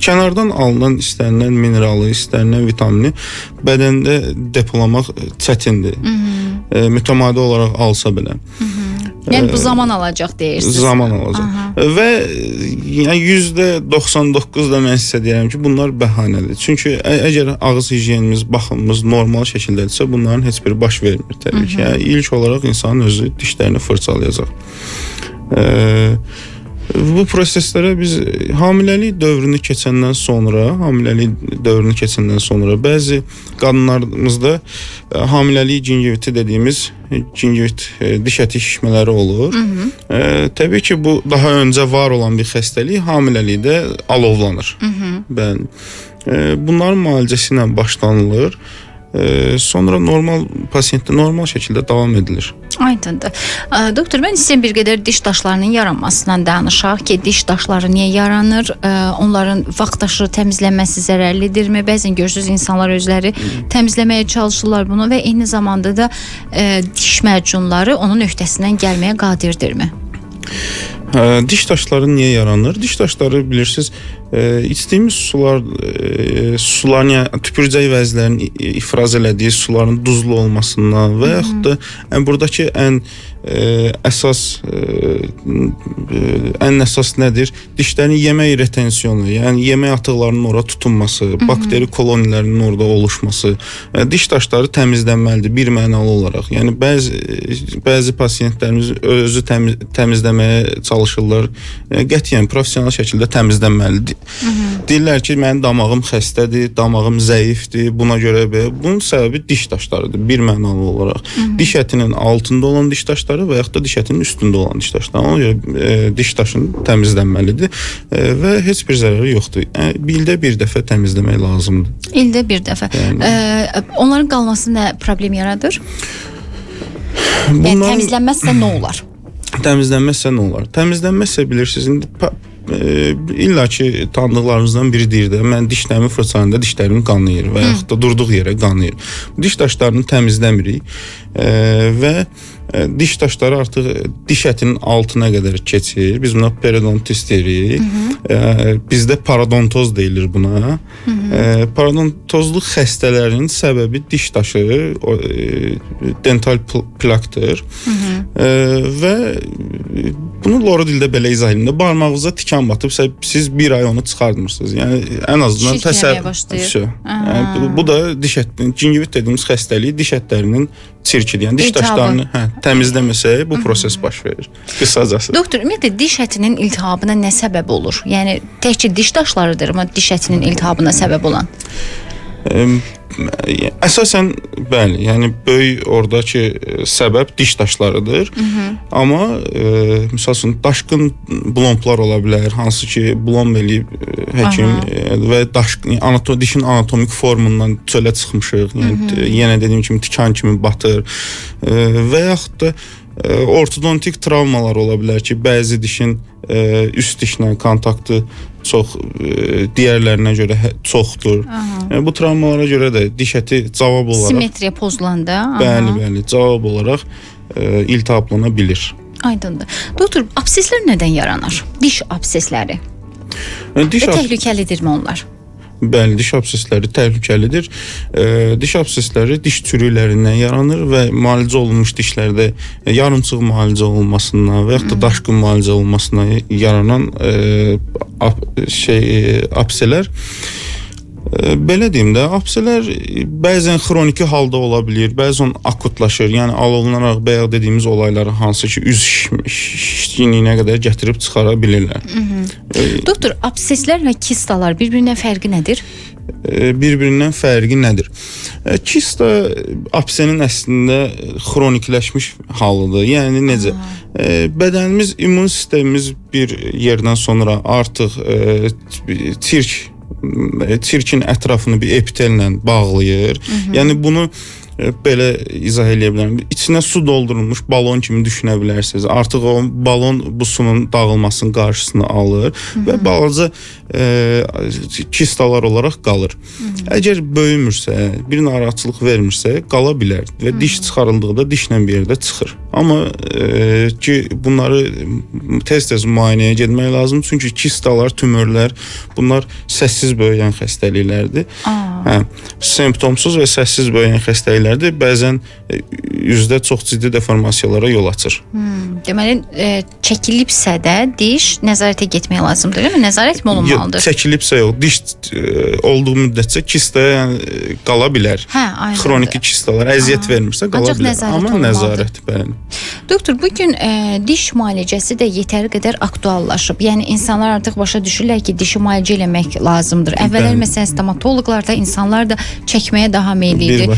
C: kənardan alınan istənilən mineralı, istənilən vitamini bədəndə depolamaq çətindir. Mütəmadi olaraq alsa belə.
B: Yəni bu zaman alacaq deyirsiniz.
C: Zaman alacaq. Və yəni %99 da mən sizə deyirəm ki, bunlar bəhanədir. Çünki əgər ağız higiyenimiz, baxımımız normal şəkildədirsə, bunların heç biri baş vermir təbii ki. Yəni ilk olaraq insanın özü dişlərini fırçalayacaq. Bu proseslərə biz hamiləlik dövrünü keçəndən sonra bəzi qadınlarımızda hamiləlik gingiviti dediyimiz gingivit diş əti şişmələri olur. Təbii ki, bu daha öncə var olan bir xəstəlik hamiləlikdə alovlanır. Bəli. Bunların müalicəsi ilə başlanılır. Sonra pasiyentdə normal şəkildə davam edilir.
B: Aydındır. Doktor, mən sizin bir qədər diş daşlarının yaranmasından danışaq ki, diş daşları niyə yaranır? Onların vaxtaşırı təmizlənməsi zərərlidirmi? Bəzən görürsünüz, insanlar özləri təmizləməyə çalışırlar bunu və eyni zamanda da diş mərcunları onun öhdəsindən gəlməyə qadirdirmi?
C: Diş daşları niyə yaranır? Diş daşları bilirsiniz İçdiyimiz suların yəni tüpürcək vəzlərinin ifraz elədiyi suların duzlu olmasından və yaxud da buradakı ən əsas nədir? Dişlərin yemək retensiyonu, yəni yemək atıqlarının ora tutunması, bakteri kolonilərinin orada oluşması, diş daşları təmizlənməlidir bir mənalı olaraq. Yəni bəzi pasiyentlərimiz özü təmizləməyə çalışırlar. Qətiyyən professional şəkildə təmizlənməlidir. Deyirlər ki, mənim damağım xəstədir, damağım zəifdir, buna görə belə. Bunun səbəbi diş daşlarıdır bir mənalı olaraq. Diş ətinin altında olan diş daşları və yaxud da diş ətinin üstündə olan diş daşları. Ona görə diş daşını təmizlənməlidir və heç bir zərəri yoxdur. İldə bir dəfə təmizləmək lazımdır.
B: İldə bir dəfə. Onların qalması nə problem yaradır? Təmizlənməzsə nə olar?
C: Təmizlənməzsə nə olar? Təmizlənməzsə bilirsiniz, illa ki tanıdıqlarımızdan biri deyir də, mən dişlərimi fırçalayanda dişlərim qanayır və yaxud da durduğu yerə qanayır. Diş daşlarını təmizləmirik və diş daşları artıq diş ətinin altına qədər keçir. Biz buna periodontitis deyirik. Bizdə parodontoz deyilir buna. Parodontozluq xəstələrinin səbəbi diş daşı, dental plakdır. Və bunu loro dildə belə izah edim də, barmağınıza tikan batıb, siz bir ay onu çıxardmırsınız. Yəni ən azından təsəvvür. Bu da diş ətinin, gingivit dediyimiz xəstəliyi diş ətlərinin çirkidir. Yəni diş daşlarını təmizləməsək bu proses baş verir. Qısacası.
B: Doktor, ümumiyyətlə diş ətinin iltihabına nə səbəb olur? Yəni təkcə diş daşlarıdır mı diş ətinin iltihabına səbəb olan?
C: Əsasən bəli, yəni böyük oradakı səbəb diş daşlarıdır. Amma məsəl üçün daşqın blomplar ola bilər, hansı ki blom eləyib həkim və dişin anatomik formundan çölə çıxmışıq. Yəni yenə dediyim kimi tikan kimi batır və yaxud da ortodontik travmalar ola bilər ki, bəzi dişin üst dişlə kontaktı çox digərlərinə görə çoxdur. Bu travmalara görə də diş əti cavab olaraq
B: simmetriya pozulanda,
C: bəli, cavab olaraq iltihablana bilir.
B: Aydındır. Doktor, abseslər nədən yaranır? Diş absesləri. Təhlükəlidirmi onlar?
C: Bəli, diş absesləri təhlükəlidir. Diş absesləri diş çürüklərindən yaranır və müalicə olunmuş dişlərdə yarımçıq müalicə olunmasından və yaxud da daşqın müalicə olunmasından yaranan abselər. Belə deyim də, abselər bəzən xroniki halda ola bilir, bəzən akutlaşır. Yəni alovlanaraq bayaq dediyimiz olayları hansı ki üz şişkinliyinə qədər gətirib çıxara bilirlər.
B: Doktor, abseslər və kistalar bir-birindən fərqi nədir?
C: Bir-birindən fərqi nədir? Kista absenin əslində xronikləşmiş halıdır. Yəni necə? Bədənimiz, immun sistemimiz bir yerdən sonra artıq çirkin ətrafını bir epitellə bağlayır. Yəni bunu belə izah edə bilərəm. İçinə su doldurulmuş balon kimi düşünə bilərsiniz. Artıq o balon bu sunun dağılmasının qarşısını alır və balaca kistalar olaraq qalır. Əgər böyümürsə, bir narahatçılıq vermirsə, qala bilər və diş çıxarıldıqda dişlə bir yerdə çıxır. Amma ki bunları tez-tez müayinəyə getmək lazım. Çünki kistalar, tümörlər, bunlar səssiz böyüyən xəstəliklərdir. Semptomsuz və səssiz böyüyən xəstəliklərdir. Bəzən üzdə çox ciddi deformasiyalara yol açır.
B: Deməli, çəkilibsə də diş nəzarətə getmək lazımdır, deyilmi? Nəzarət mi olunmalıdır?
C: Çəkilibsə yox, diş olduğu müddətcə kista qala bilər. Xroniki kistalar əziyyət vermirsə qala bilər. Amma nəzarət bəli.
B: Doktor, bugün diş müalicəsi də yetəri qədər aktuallaşıb. Yəni insanlar artıq başa düşürlər ki, dişi müalicə eləmək lazımdır. Əvvəllər məsələn stomatoloqlarda insanlar da çəkməyə daha meyillidir.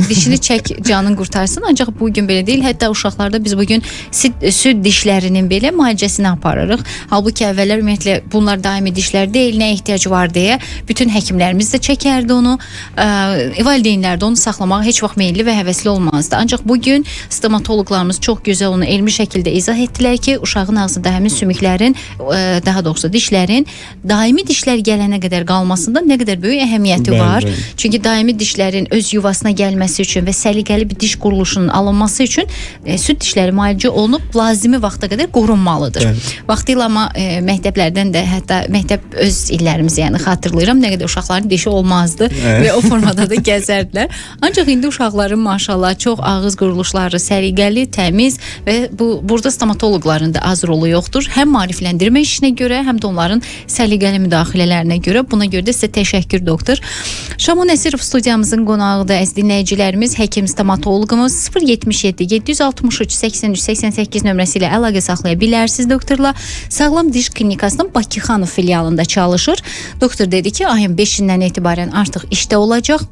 B: Dişini çək, canın qurtarsın. Ancaq bugün belə deyil. Hətta uşaqlarda biz bugün süd dişlərinin belə müalicəsini aparırıq. Halbuki əvvəllər ümumiyyətlə bunlar daimi dişlər deyil, nə ehtiyac var deyə bütün həkimlərimiz də çəkərdi onu. Valideynlər də onu saxlamağa heç vaxt meyilli və həvəsli olmazdı. Ancaq bugün stomatoloqlarımız çox gözəl onu elmi şəkildə izah etdilər ki, uşağın ağzında həmin sümüklərin, daha doğrusu dişlərin daimi dişlər gələnə qədər qalmasında nə qədər böyük əhəmiyyəti var. Çünki daimi dişlərin öz yuvasına gəlməsi üçün və səliqəli bir diş quruluşunun alınması üçün süd dişləri müalicə olunub, lazımi vaxta qədər qorunmalıdır. Vaxtilə amma məktəblərdən də, hətta məktəb öz illərimizi yəni xatırlayıram, nə qədər uşaqların dişi olmazdı və o formada da gəzərdilər. Ancaq indi uşaqların maşallah çox ağız quruluşları səliqəli, təmiz və burada stomatoloqların da az rolu yoxdur. Həm maarifləndirmə işinə görə, həm də onların səliqəli müdaxilələrinə görə. Buna görə də sizə təşəkkür doktor. Şamo Nəsirov studiyamızın qonağıdır. Əziz dinləyicilərimiz, həkim stomatoloqumuz 077 763 83 88 nömrəsi ilə əlaqə saxlaya bilərsiniz doktorla. Sağlam Diş Klinikasının Bakıxanov filialında çalışır. Doktor dedi ki, ayın 5-dən etibarən artıq işdə olacaq.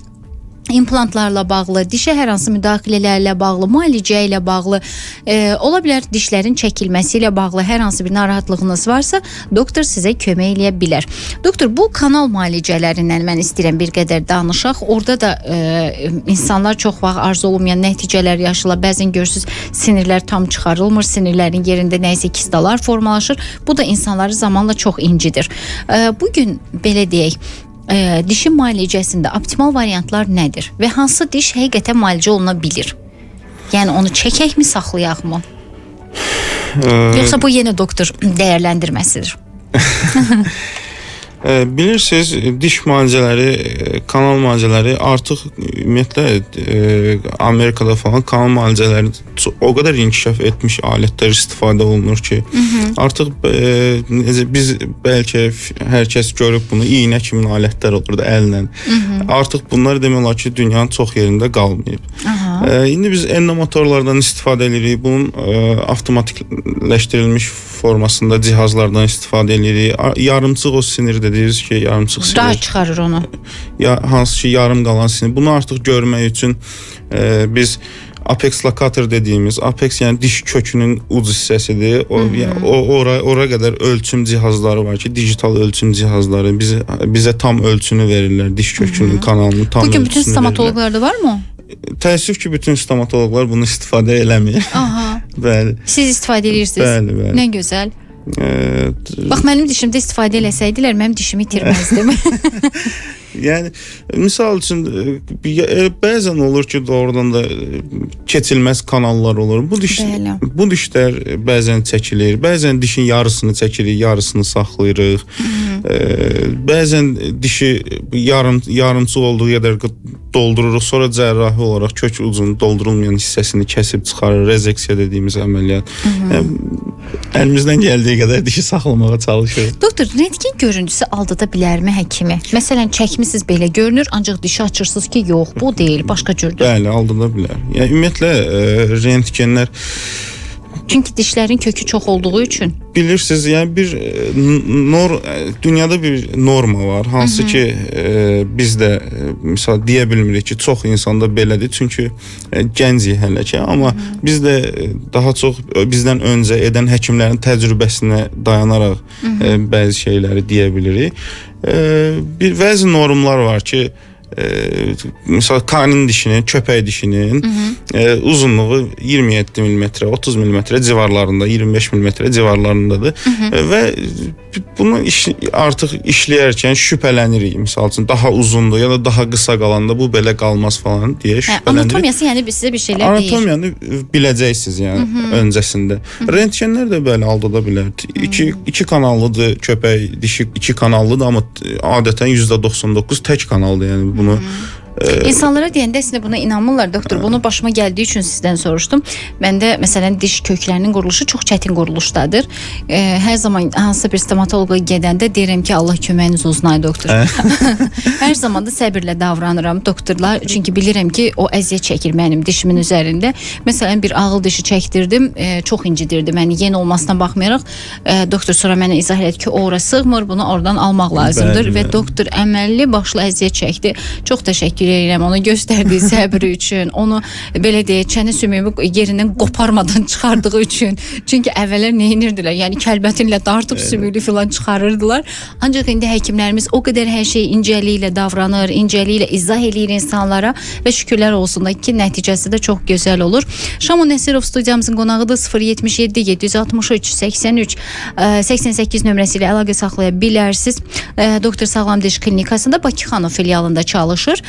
B: İmplantlarla bağlı, dişə hər hansı müdaxilələrlə bağlı, müalicə ilə bağlı, ola bilər dişlərin çəkilməsi ilə bağlı hər hansı bir narahatlığınız varsa, doktor sizə kömək eləyə bilər. Doktor, bu kanal müalicələrindən mən istəyirəm bir qədər danışaq. Orada da insanlar çox vaxt arzu olmayan nəticələr yaşayırlar. Bəzən görürsünüz, sinirlər tam çıxarılmır, sinirlərin yerində nəyisə kistalar formalaşır. Bu da insanları zamanla çox incidir. Bugün belə deyək, dişin müalicəsində optimal variantlar nədir və hansı diş həqiqətən müalicə oluna bilir? Yəni onu çəkəkmi, saxlayaqmı? Yoxsa bu yenə doktor dəyərləndirməsidir?
C: Bilirsiniz, diş müalicələri, kanal müalicələri artıq ümumiyyətlə Amerikada falan kanal müalicələri o qədər inkişaf etmiş alətlər istifadə olunur ki, artıq biz bəlkə hər kəs görüb bunu, iynə kimi alətlər olurdu əllə. Artıq bunlar demək olar ki, dünyanın çox yerində qalmayıb. İndi biz endomotorlardan istifadə edirik, bunun avtomatikləşdirilmiş formasında cihazlardan istifadə edirik. Yarımçıq o sinir dediyiz ki, yarımçıq sinir.
B: Daha çıxarır onu. Hansı ki, yarım qalan sinir.
C: Bunu artıq görmək üçün biz apex locator dediyimiz, apex yəni diş kökünün uc hissəsidir. Ora qədər ölçüm cihazları var ki, digital ölçüm cihazları bizə tam ölçünü verirlər, diş kökünün kanalını tam ölçüsünü verirlər.
B: Bugün bütün stomatoloqlarda var mı?
C: Təəssüf ki, bütün stomatoloqlar bunu istifadə eləmir.
B: Aha.
C: Bəli.
B: Siz istifadə edirsiniz.
C: Bəli.
B: Nə gözəl. Bax, mənim dişimdə istifadə eləsəydilər, mənim dişimi itirməzdim.
C: Yəni, misal üçün, bəzən olur ki, doğrudan da keçilməz kanallar olur. Bu dişlər bəzən çəkilir, bəzən dişin yarısını çəkirik, yarısını saxlayırıq. Bəzən dişi yarımçıq olduğu qədər doldururuq, sonra cərrahi olaraq kök ucunun doldurulmayan hissəsini kəsib çıxarır, rezeksiya dediyimiz əməliyyat. Əlimizdən gəldiyi qədər dişi saxlamağa çalışırıq.
B: Doktor, rentgen görüntüsü aldada bilərmi həkimi? Məsələn, çəkmisiniz belə görünür, ancaq dişi açırsınız ki, yox, bu deyil, başqa cürdür.
C: Bəli, aldada bilər. Yəni, ümumiyyətlə, rentgenlər...
B: Çünki dişlərin kökü çox olduğu üçün.
C: Bilirsiniz, yəni dünyada bir norma var, hansı ki biz də misal deyə bilmirik ki, çox insanda belədir, çünki gəncik hələ ki, amma biz də daha çox bizdən öncə edən həkimlərin təcrübəsinə dayanaraq bəzi şeyləri deyə bilirik. Bəzi normlar var ki, misal kanin dişinin, köpək dişinin uzunluğu 27 mm, 30 mm civarlarında, 25 mm civarlarındadır və bunu artıq işləyərkən şübhələnirik. Misal üçün daha uzundur ya da daha qısa qalanda bu belə qalmaz falan deyə şübhələnirik.
B: Anatomiyası yəni sizə bir şeylər deyir.
C: Anatomiyanı biləcəksiniz yəni öncəsində. Rentgenlər də belə aldada bilər. İki kanallıdır köpək dişi, iki kanallıdır, amma adətən %99 tək kanaldır yəni bunu.
B: İnsanlara deyəndə əslində buna inanmırlar doktor. Bunu başıma gəldiyi üçün sizdən soruşdum. Məndə məsələn diş köklərinin quruluşu çox çətin quruluşdadır. Hər zaman hansısa bir stomatoloqa gedəndə deyirəm ki, Allah köməyiniz olsun ay doktor. Hər zaman da səbirlə davranıram doktorlar. Çünki bilirəm ki, o əziyyət çəkir mənim dişimin üzərində. Məsələn bir ağıl dişi çəkdirdim, çox incidirdi məni yeni olmasına baxmayaraq. Doktor sonra mənə izah elədi ki, ora sığmır, bunu oradan almaq lazımdır və doktor əməlli başlı əziyyət çəkdi. Çox təşəkkür edirəm onu göstərdiyi səbri üçün, onu belə deyək, çənə sümüyümü yerindən qoparmadan çıxardığı üçün. Çünki əvvəllər nə edirdilər? Yəni kəlbətinlə dartıb sümüyünü filan çıxarırdılar. Ancaq indi həkimlərimiz o qədər hər şey incəliklə davranır, incəliklə izah eləyir insanlara və şükürlər olsun da ki, nəticəsi də çox gözəl olur. Şamo Nəsirov studiyamızın qonağıdır. 077 763 83 88 nömrəsi ilə əlaqə saxlaya bilərsiniz. Doktor Sağlam Diş Klinikasında Bakıxanov filialında çalışır.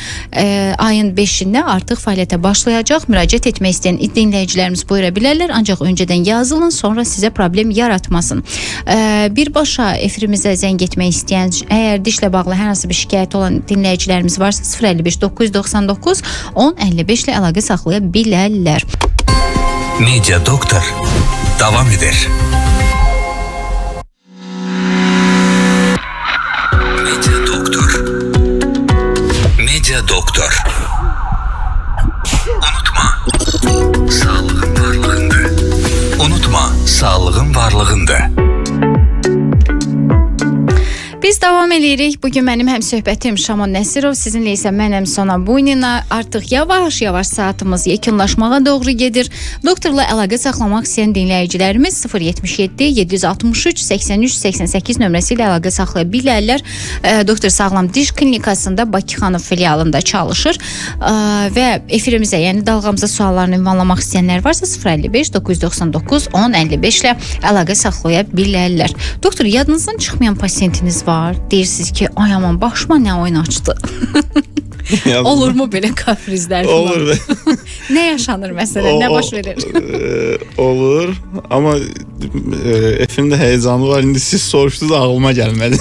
B: ayın 5-də artıq fəaliyyətə başlayacaq. Müraciət etmək istəyən dinləyicilərimiz buyura bilərlər, ancaq öncədən yazılın, sonra sizə problem yaratmasın. Birbaşa efirimizə zəng etmək istəyən, əgər dişlə bağlı hər hansı bir şikayət olan dinləyicilərimiz varsa 055 999 1055 ilə əlaqə saxlaya bilərlər.
A: Media Doktor davam edir. Media Doktor. Media Doktor. Unutma, sağlığın varlığında. Unutma, sağlığın varlığında.
B: Biz davam edirik. Bugün mənim həmsöhbətim Şaman Nəsirov, sizinlə isə mənəm Sona Buynina. Artıq yavaş-yavaş saatımız yekunlaşmağa doğru gedir. Doktorla əlaqə saxlamaq istəyən dinləyicilərimiz 077 763 83 88 nömrəsi ilə əlaqə saxlaya bilərlər. Doktor Sağlam Diş Klinikasında Bakıxanov filialında çalışır və efirimizə, yəni dalğamıza suallarını ünvanlamaq istəyənlər varsa 055 999 1055 ilə əlaqə saxlaya bilərlər. Doktor, yadınızdan çıxmayan pasiyentiniz var? Deyirsiniz ki, ay aman başıma nə oyun açdı. Olurmu belə kafrizlər?
C: Olur.
B: Nə yaşanır məsələn? Nə baş verir?
C: Olur. Amma efində heyecanı var. İndi siz soruşdunuz, ağlıma gəlmədi.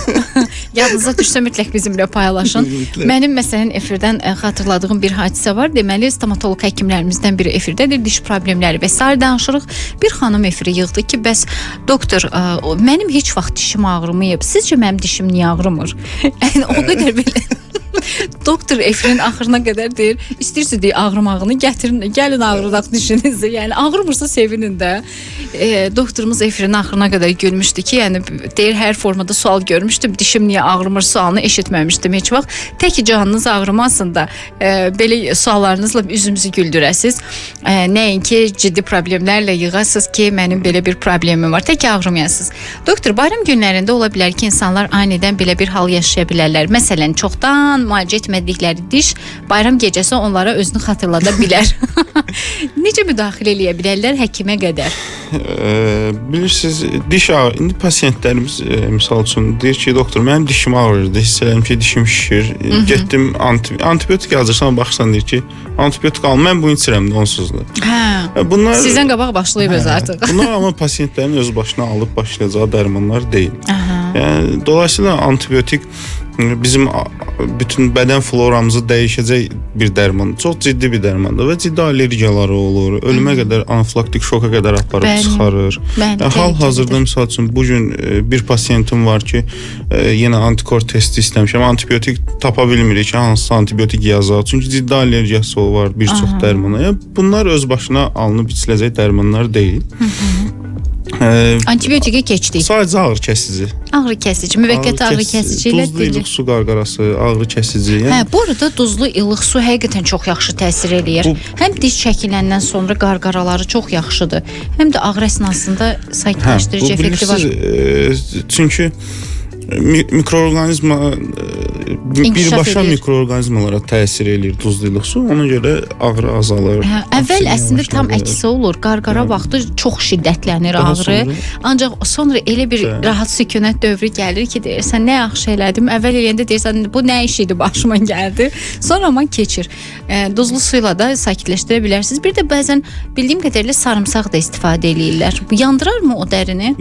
B: Yadınıza düşsə mütləq bizimlə paylaşın. Mənim məsələn efirdən xatırladığım bir hadisə var. Deməli, stomatoloq həkimlərimizdən biri efirdədir. Diş problemləri və sair danışırıq. Bir xanım efiri yığdı ki, bəs doktor, mənim heç vaxt dişim ağrımayıb. Sizcə mənim dişim niyə ağrımır? Yəni o qədər belə doktor efirin axırına qədər deyir, istəyirsiniz deyə ağrımağını gətirin, gəlin ağrıdaq dişinizi. Yəni ağrımırsa sevinin də. Doktorumuz efirin axırına qədər gülmüşdü ki, yəni deyir, hər formada sual görmüşdüm, dişim niyə ağrımır sualını eşitməmişdim heç vaxt. Tək canınız ağrımasın da belə suallarınızla üzümüzü güldürəsiz. Nəinki ciddi problemlərlə yığasınız ki, mənim belə bir problemim var. Tək ağrımayasınız. Doktor, bayram günlərində ola bilər ki, insanlar anidən belə bir hal yaşaya bilərlər. Məsələn, çoxdan müalicə etmədikləri diş bayram gecəsi onlara özünü xatırlada bilər. Necə müdaxilə eləyə bilərlər həkimə qədər?
C: Bilirsiniz, diş ağrı. İndi pasiyentlərimiz misal üçün deyir ki, doktor, mənim dişim ağrırdı, hiss elədim ki, dişim şişir. Getdim antibiotik yazırsan, baxırsan deyir ki, antibiotik alım, mən bunu içirəm də onsuz da. Bunlar
B: sizdən qabaq başlayıb öz artıq.
C: Bunlar amma pasiyentlərin öz başına alıb başlayacağı dərmanlar deyil. Yəni dolayısıyla antibiotik bizim bütün bədən floramızı dəyişəcək bir dərman. Çox ciddi bir dərmandır və ciddi allergiyaları olur. Ölümə qədər, anafilaktik şoka qədər aparıb çıxarır. Hal-hazırda misal üçün bu gün bir pasiyentim var ki, yenə antikor testi istəmişəm. Antibiotik tapa bilmirik ki, hansı antibiotik yazaq. Çünki ciddi allergiyası var bir çox dərmana. Yəni bunlar öz başına alınıb içiləcək dərmanlar deyil.
B: Antibiotika keçdik.
C: Sadəcə ağrı kəsici.
B: Ağrı kəsici, müvəqqəti ağrı kəsici ilə
C: duzlu ilıq su qarqarası, ağrı kəsici.
B: Yəni bu arada duzlu ilıq su həqiqətən çox yaxşı təsir eləyir. Həm diş çəkiləndən sonra qarqaraları çox yaxşıdır. Həm də ağrı əsnasında sakitləşdirici effekti var.
C: Çünki mikroorqanizma birbaşa mikroorqanizmalara təsir eləyir duzlu ilıq su. Ona görə ağrı azalır.
B: Əvvəl əslində tam əksi olur. Qarqara vaxtı çox şiddətlənir ağrı. Ancaq sonra elə bir rahat sükunət dövrü gəlir ki, deyirsən, nə yaxşı elədim. Əvvəl eləyəndə deyirsən, bu nə iş idi, başıma gəldi. Sonra amma keçir. Duzlu suyla da sakitləşdirə bilərsiniz. Bir də bəzən bildiyim qədərilə sarımsaq da istifadə eləyirlər. Bu yandırarmı o dərini?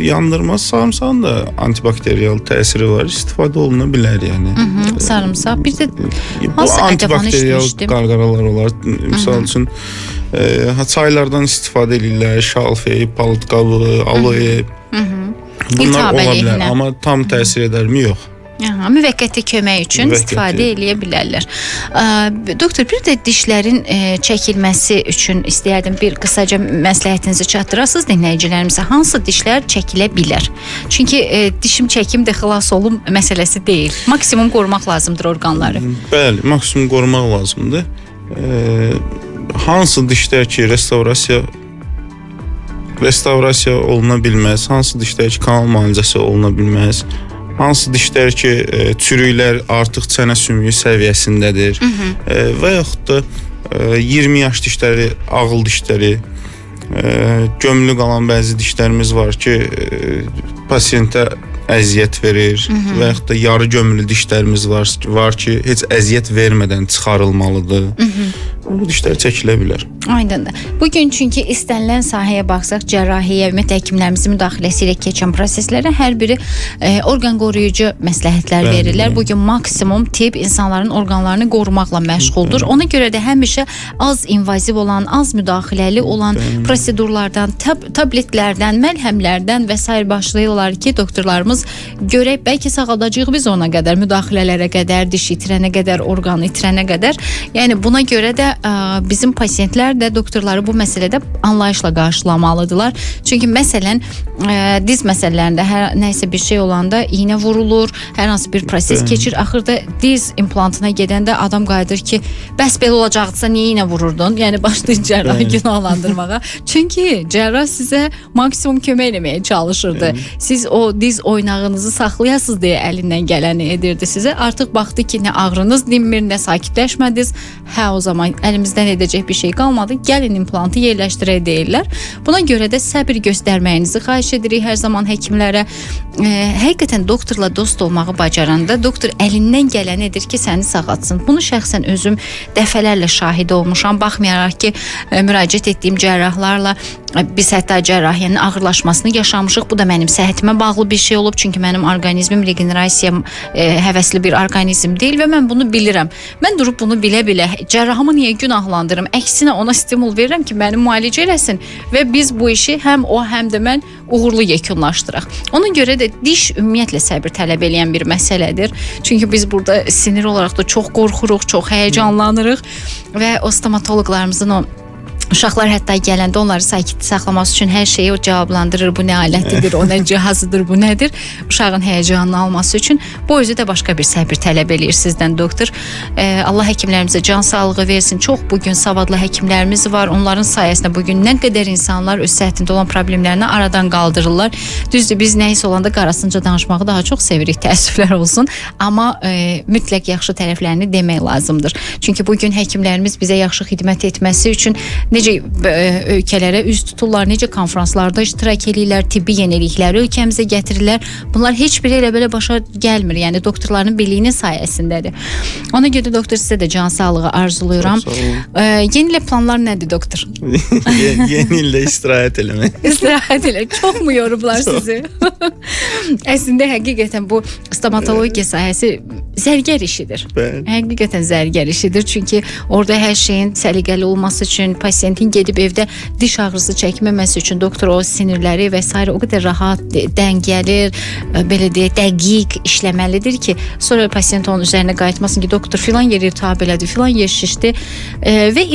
C: Yandırmaz. Sarımsağın da antibakteriyal təsiri var, istifadə oluna bilər yəni.
B: Sarımsaq. Bir də
C: bu antibakteriyal qarqaralar olar. Misal üçün çaylardan istifadə edirlər, şalfey, palıd qabığı, aloe. Bunlar ola bilər, amma tam təsir edərmi? Yox.
B: Müvəqqəti kömək üçün istifadə eləyə bilərlər. Doktor, bir də dişlərin çəkilməsi üçün istəyərdim bir qısaca məsləhətinizi çatdırasınız dinləyicilərimizə. Hansı dişlər çəkilə bilər? Çünki dişim çəkim də xilas olum məsələsi deyil. Maksimum qorumaq lazımdır orqanları.
C: Bəli, maksimum qorumaq lazımdır. Hansı dişlər ki, restavrasiya oluna bilməz, hansı dişlər ki, kanal müalicəsi oluna bilməz, hansı dişlər ki, çürüklər artıq çənə sümüyü səviyyəsindədir və yaxud da 20 yaş dişləri, ağıl dişləri, gömülü qalan bəzi dişlərimiz var ki, pasiyentə əziyyət verir və yaxud da yarı gömülü dişlərimiz var ki, heç əziyyət vermədən çıxarılmalıdır. Bu dişlər çəkilə bilər.
B: Aydındır. Bugün çünki istənilən sahəyə baxsaq, cərrahiyyə, ümumiyyətlə həkimlərimizin müdaxiləsi ilə keçən proseslərə hər biri orqan qoruyucu məsləhətlər verirlər. Bugün maksimum tibb insanların orqanlarını qorumaqla məşğuldur. Ona görə də həmişə az invaziv olan, az müdaxiləli olan prosedurlardan, tabletlərdən, məlhəmlərdən və s. başlayırlar ki, doktorlarımız görək, bəlkə sağaldacağıq biz ona qədər, müdaxilələrə qədər, diş itirənə qədər, orqan itirənə qədər. Yəni buna görə də bizim pasiyentlər də doktorları bu məsələdə anlayışla qarşılamalıdırlar. Çünki məsələn diz məsələlərində hər nəysə bir şey olanda iynə vurulur, hər hansı bir proses keçir. Axırda diz implantına gedəndə adam qayıdır ki, bəs belə olacaqsa niyə iynə vururdun? Yəni başlayır cərrahı günahlandırmağa. Çünki cərrah sizə maksimum kömək etməyə çalışırdı. Siz o diz oynağınızı saxlayasınız deyə əlindən gələni edirdi sizə. Artıq baxdı ki, nə ağrınız dinmir, nə sakitləşmədiniz. Hə, o zaman əlimizdən edəcək bir şey qalmadı. Gəlin implantı yerləşdirək deyirlər. Buna görə də səbir göstərməyinizi xahiş edirik hər zaman həkimlərə. Həqiqətən doktorla dost olmağı bacaranda doktor əlindən gələni edir ki, səni sağaltsın. Bunu şəxsən özüm dəfələrlə şahid olmuşam. Baxmayaraq ki, müraciət etdiyim cərrahlarla biz hətta cərrahiyyənin ağırlaşmasını yaşamışıq. Bu da mənim səhhətimə bağlı bir şey olub. Çünki mənim orqanizmim regenerasiya həvəsli bir orqanizm deyil və mən bunu bilirəm. Mən durub bunu bilə-bilə cərrahımı niyə günahlandırım? Əksinə ona stimul verirəm ki, məni müalicə eləsin və biz bu işi həm o, həm də mən uğurlu yekunlaşdıraq. Ona görə də diş ümumiyyətlə səbir tələb edən bir məsələdir. Çünki biz burada sinir olaraq da çox qorxuruq, çox həyəcanlanırıq və o stomatoloqlarımızın o uşaqlar hətta gələndə onları sakit saxlaması üçün hər şeyi o cavablandırır. Bu nə alətidir, o nə cihazıdır, bu nədir? Uşağın həyəcanını alması üçün bu özü də başqa bir səbir tələb eləyir sizdən doktor. Allah həkimlərimizə can sağlığı versin. Çox bugün savadlı həkimlərimiz var. Onların sayəsində bugün nə qədər insanlar öz səhhətində olan problemlərini aradan qaldırırlar. Düzdür, biz nəyisə olanda qarasınca danışmağı daha çox sevirik, təəssüflər olsun. Amma mütləq yaxşı tərəflərini demək lazımdır. Çünki bugün həkimlərimiz bizə yaxşı xidmət etməsi üçün necə ölkələrə üz tuturlar, necə konfranslarda iştirak edirlər, tibbi yenilikləri ölkəmizə gətirirlər. Bunlar heç biri elə belə başa gəlmir. Yəni doktorların birliyinin sayəsindədir. Ona görə doktor sizə də can sağlığı arzuluyuram. Yeni ilə planlar nədir doktor?
C: Yeni ildə istirahət eləmək.
B: İstirahət elə. Çox mu yorublar sizi? Əslində həqiqətən bu stomatologiya sahəsi zərgər işidir. Həqiqətən zərgər işidir. Çünki orada hər şeyin səliqəli olması üçün, pasiyentin gedib evdə diş ağrısı çəkməməsi üçün doktor o sinirləri və s. o qədər rahat, dəngəli, belə deyək, dəqiq işləməlidir ki, sonra pasiyent onun üzərinə qayıtmasın ki, doktor filan yer iltihab elədi, filan yer şişdi və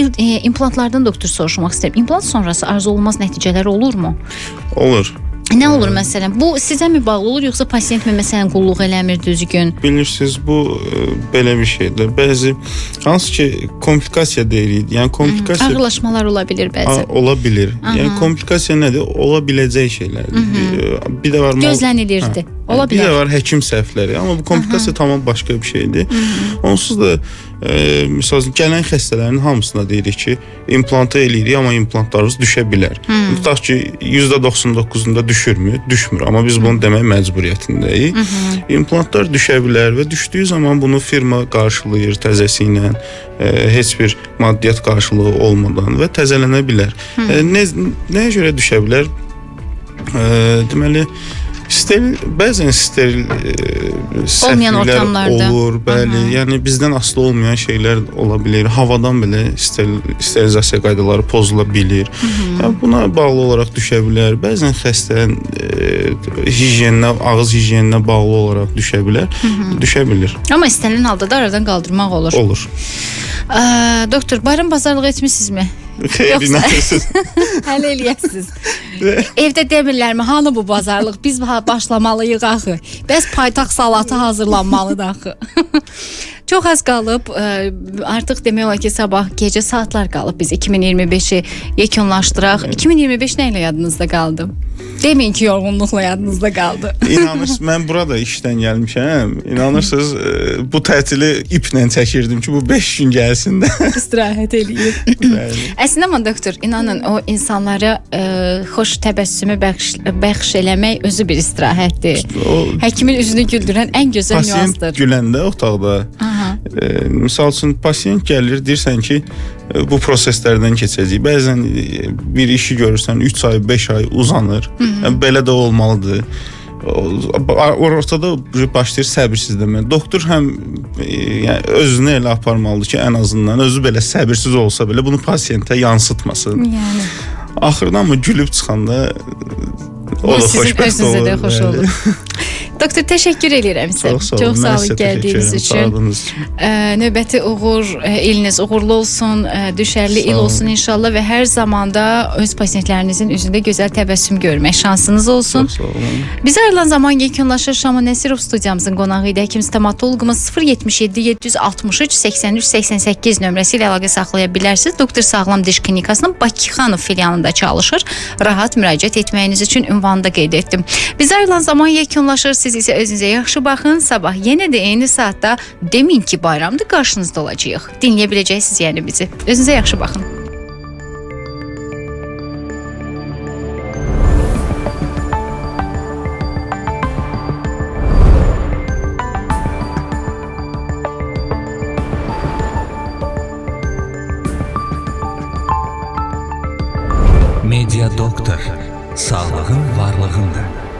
B: implantlardan doktor soruşmaq istəyirəm. İmplant sonrası arzu olmaz nəticələr olurmu?
C: Olur.
B: Nə olur məsələn? Bu sizə mi bağlı olur, yoxsa pasiyent mi məsələn qulluq eləmir düzgün?
C: Bilirsiniz, bu belə bir şeydir. Bəzi hansı ki komplikasiya deyirik. Yəni komplikasiya
B: ağırlaşmalar ola bilir bəzən.
C: Ola bilir. Yəni komplikasiya nədir? Ola biləcək şeylərdir. Bir də var
B: gözlənilirdi. Ola bilər.
C: Bir də var həkim səhvləri. Amma bu komplikasiya tamam başqa bir şeydir. Onsuz da məsələn gələn xəstələrin hamısına deyirik ki, implantı eləyirik, amma implantlarınız düşə bilər. Tutaq ki, %99'unda düşürmü? Düşmür. Amma biz bunu demək məcburiyyətindəyik. İmplantlar düşə bilər və düşdüyü zaman bunu firma qarşılayır təzəsi ilə, heç bir maddiyyat qarşılığı olmadan və təzələnə bilər. Nəyə görə düşə bilər? Deməli, bəzən steril səhvlər olur, bəli. Yəni bizdən asılı olmayan şeylər ola bilir. Havadan belə sterilizasiya qaydaları pozula bilir. Yəni buna bağlı olaraq düşə bilər. Bəzən xəstənin higiyeninə, ağız higiyeninə bağlı olaraq düşə bilər. Düşə bilir.
B: Amma istənilən halda da aradan qaldırmaq olur.
C: Olur.
B: Doktor, bayram bazarlığı etmisinizmi?
C: Xeyr, inanırsınız.
B: Hələ eləyəsiniz. Evdə demirlərmi, hanı bu bazarlıq? Biz başlamalıyıq axı. Bəs paytaxt salatı hazırlanmalıdır axı. Çox az qalıb, artıq demək olar ki, sabah gecə saatlar qalıb biz 2025'i yekunlaşdıraq. 2025 nə ilə yadınızda qaldı? Deməyin ki, yorğunluqla yadınızda qaldı.
C: İnanırsınız, mən burada işdən gəlmişəm. İnanırsınız, bu tətili iplə çəkirdim ki, bu 5 gün gəlsin də.
B: İstirahət eləyir. Əslində amma doktor, inanın o insanlara xoş təbəssümü bəxş eləmək özü bir istirahətdir. Həkimin üzünü güldürən ən gözəl nüansdır.
C: Pasient güləndə otaqda, misal üçün pasient gəlir, deyirsən ki, bu proseslərdən keçəcək. Bəzən bir işi görürsən 3 ay, 5 ay uzanır. Belə də olmalıdır. Ortada başlayır səbirsizləmə. Doktor həm yəni, özünü elə aparmalıdır ki, ən azından özü belə səbirsiz olsa belə bunu pasiyentə yansıtmasın. Yəni. Axırda amma gülüb çıxanda o da xoşbəxt olur.
B: Sizin özünüzə də xoş olur. Doktor, təşəkkür edirəm sizə. Çox sağ olun gəldiyiniz üçün. Növbəti iliniz uğurlu olsun, düşərli il olsun inşallah və hər zamanda öz pasientlərinizin üzündə gözəl təbəssüm görmək şansınız olsun.
C: Çox sağ olun.
B: Biz ayrılan zaman yekunlaşır. Şaman Nəsirov studiyamızın qonağı idi. Həkim stomatoloqumuz 077 763 83 88 nömrəsi ilə əlaqə saxlaya bilərsiniz. Doktor Sağlam Diş Klinikasının Bakıxanov filialında çalışır. Rahat müraciət etməyiniz üçün ünvanı da qeyd etdim. Biz ayrılan zaman yekunlaşır. Siz isə özünüzə yaxşı baxın. Sabah yenə də eyni saatda demin ki bayramdır qarşınızda olacağıq. Dinləyə biləcəksiniz yəni bizi. Özünüzə yaxşı baxın.
A: Media Doktor. Sağlığın varlığındır.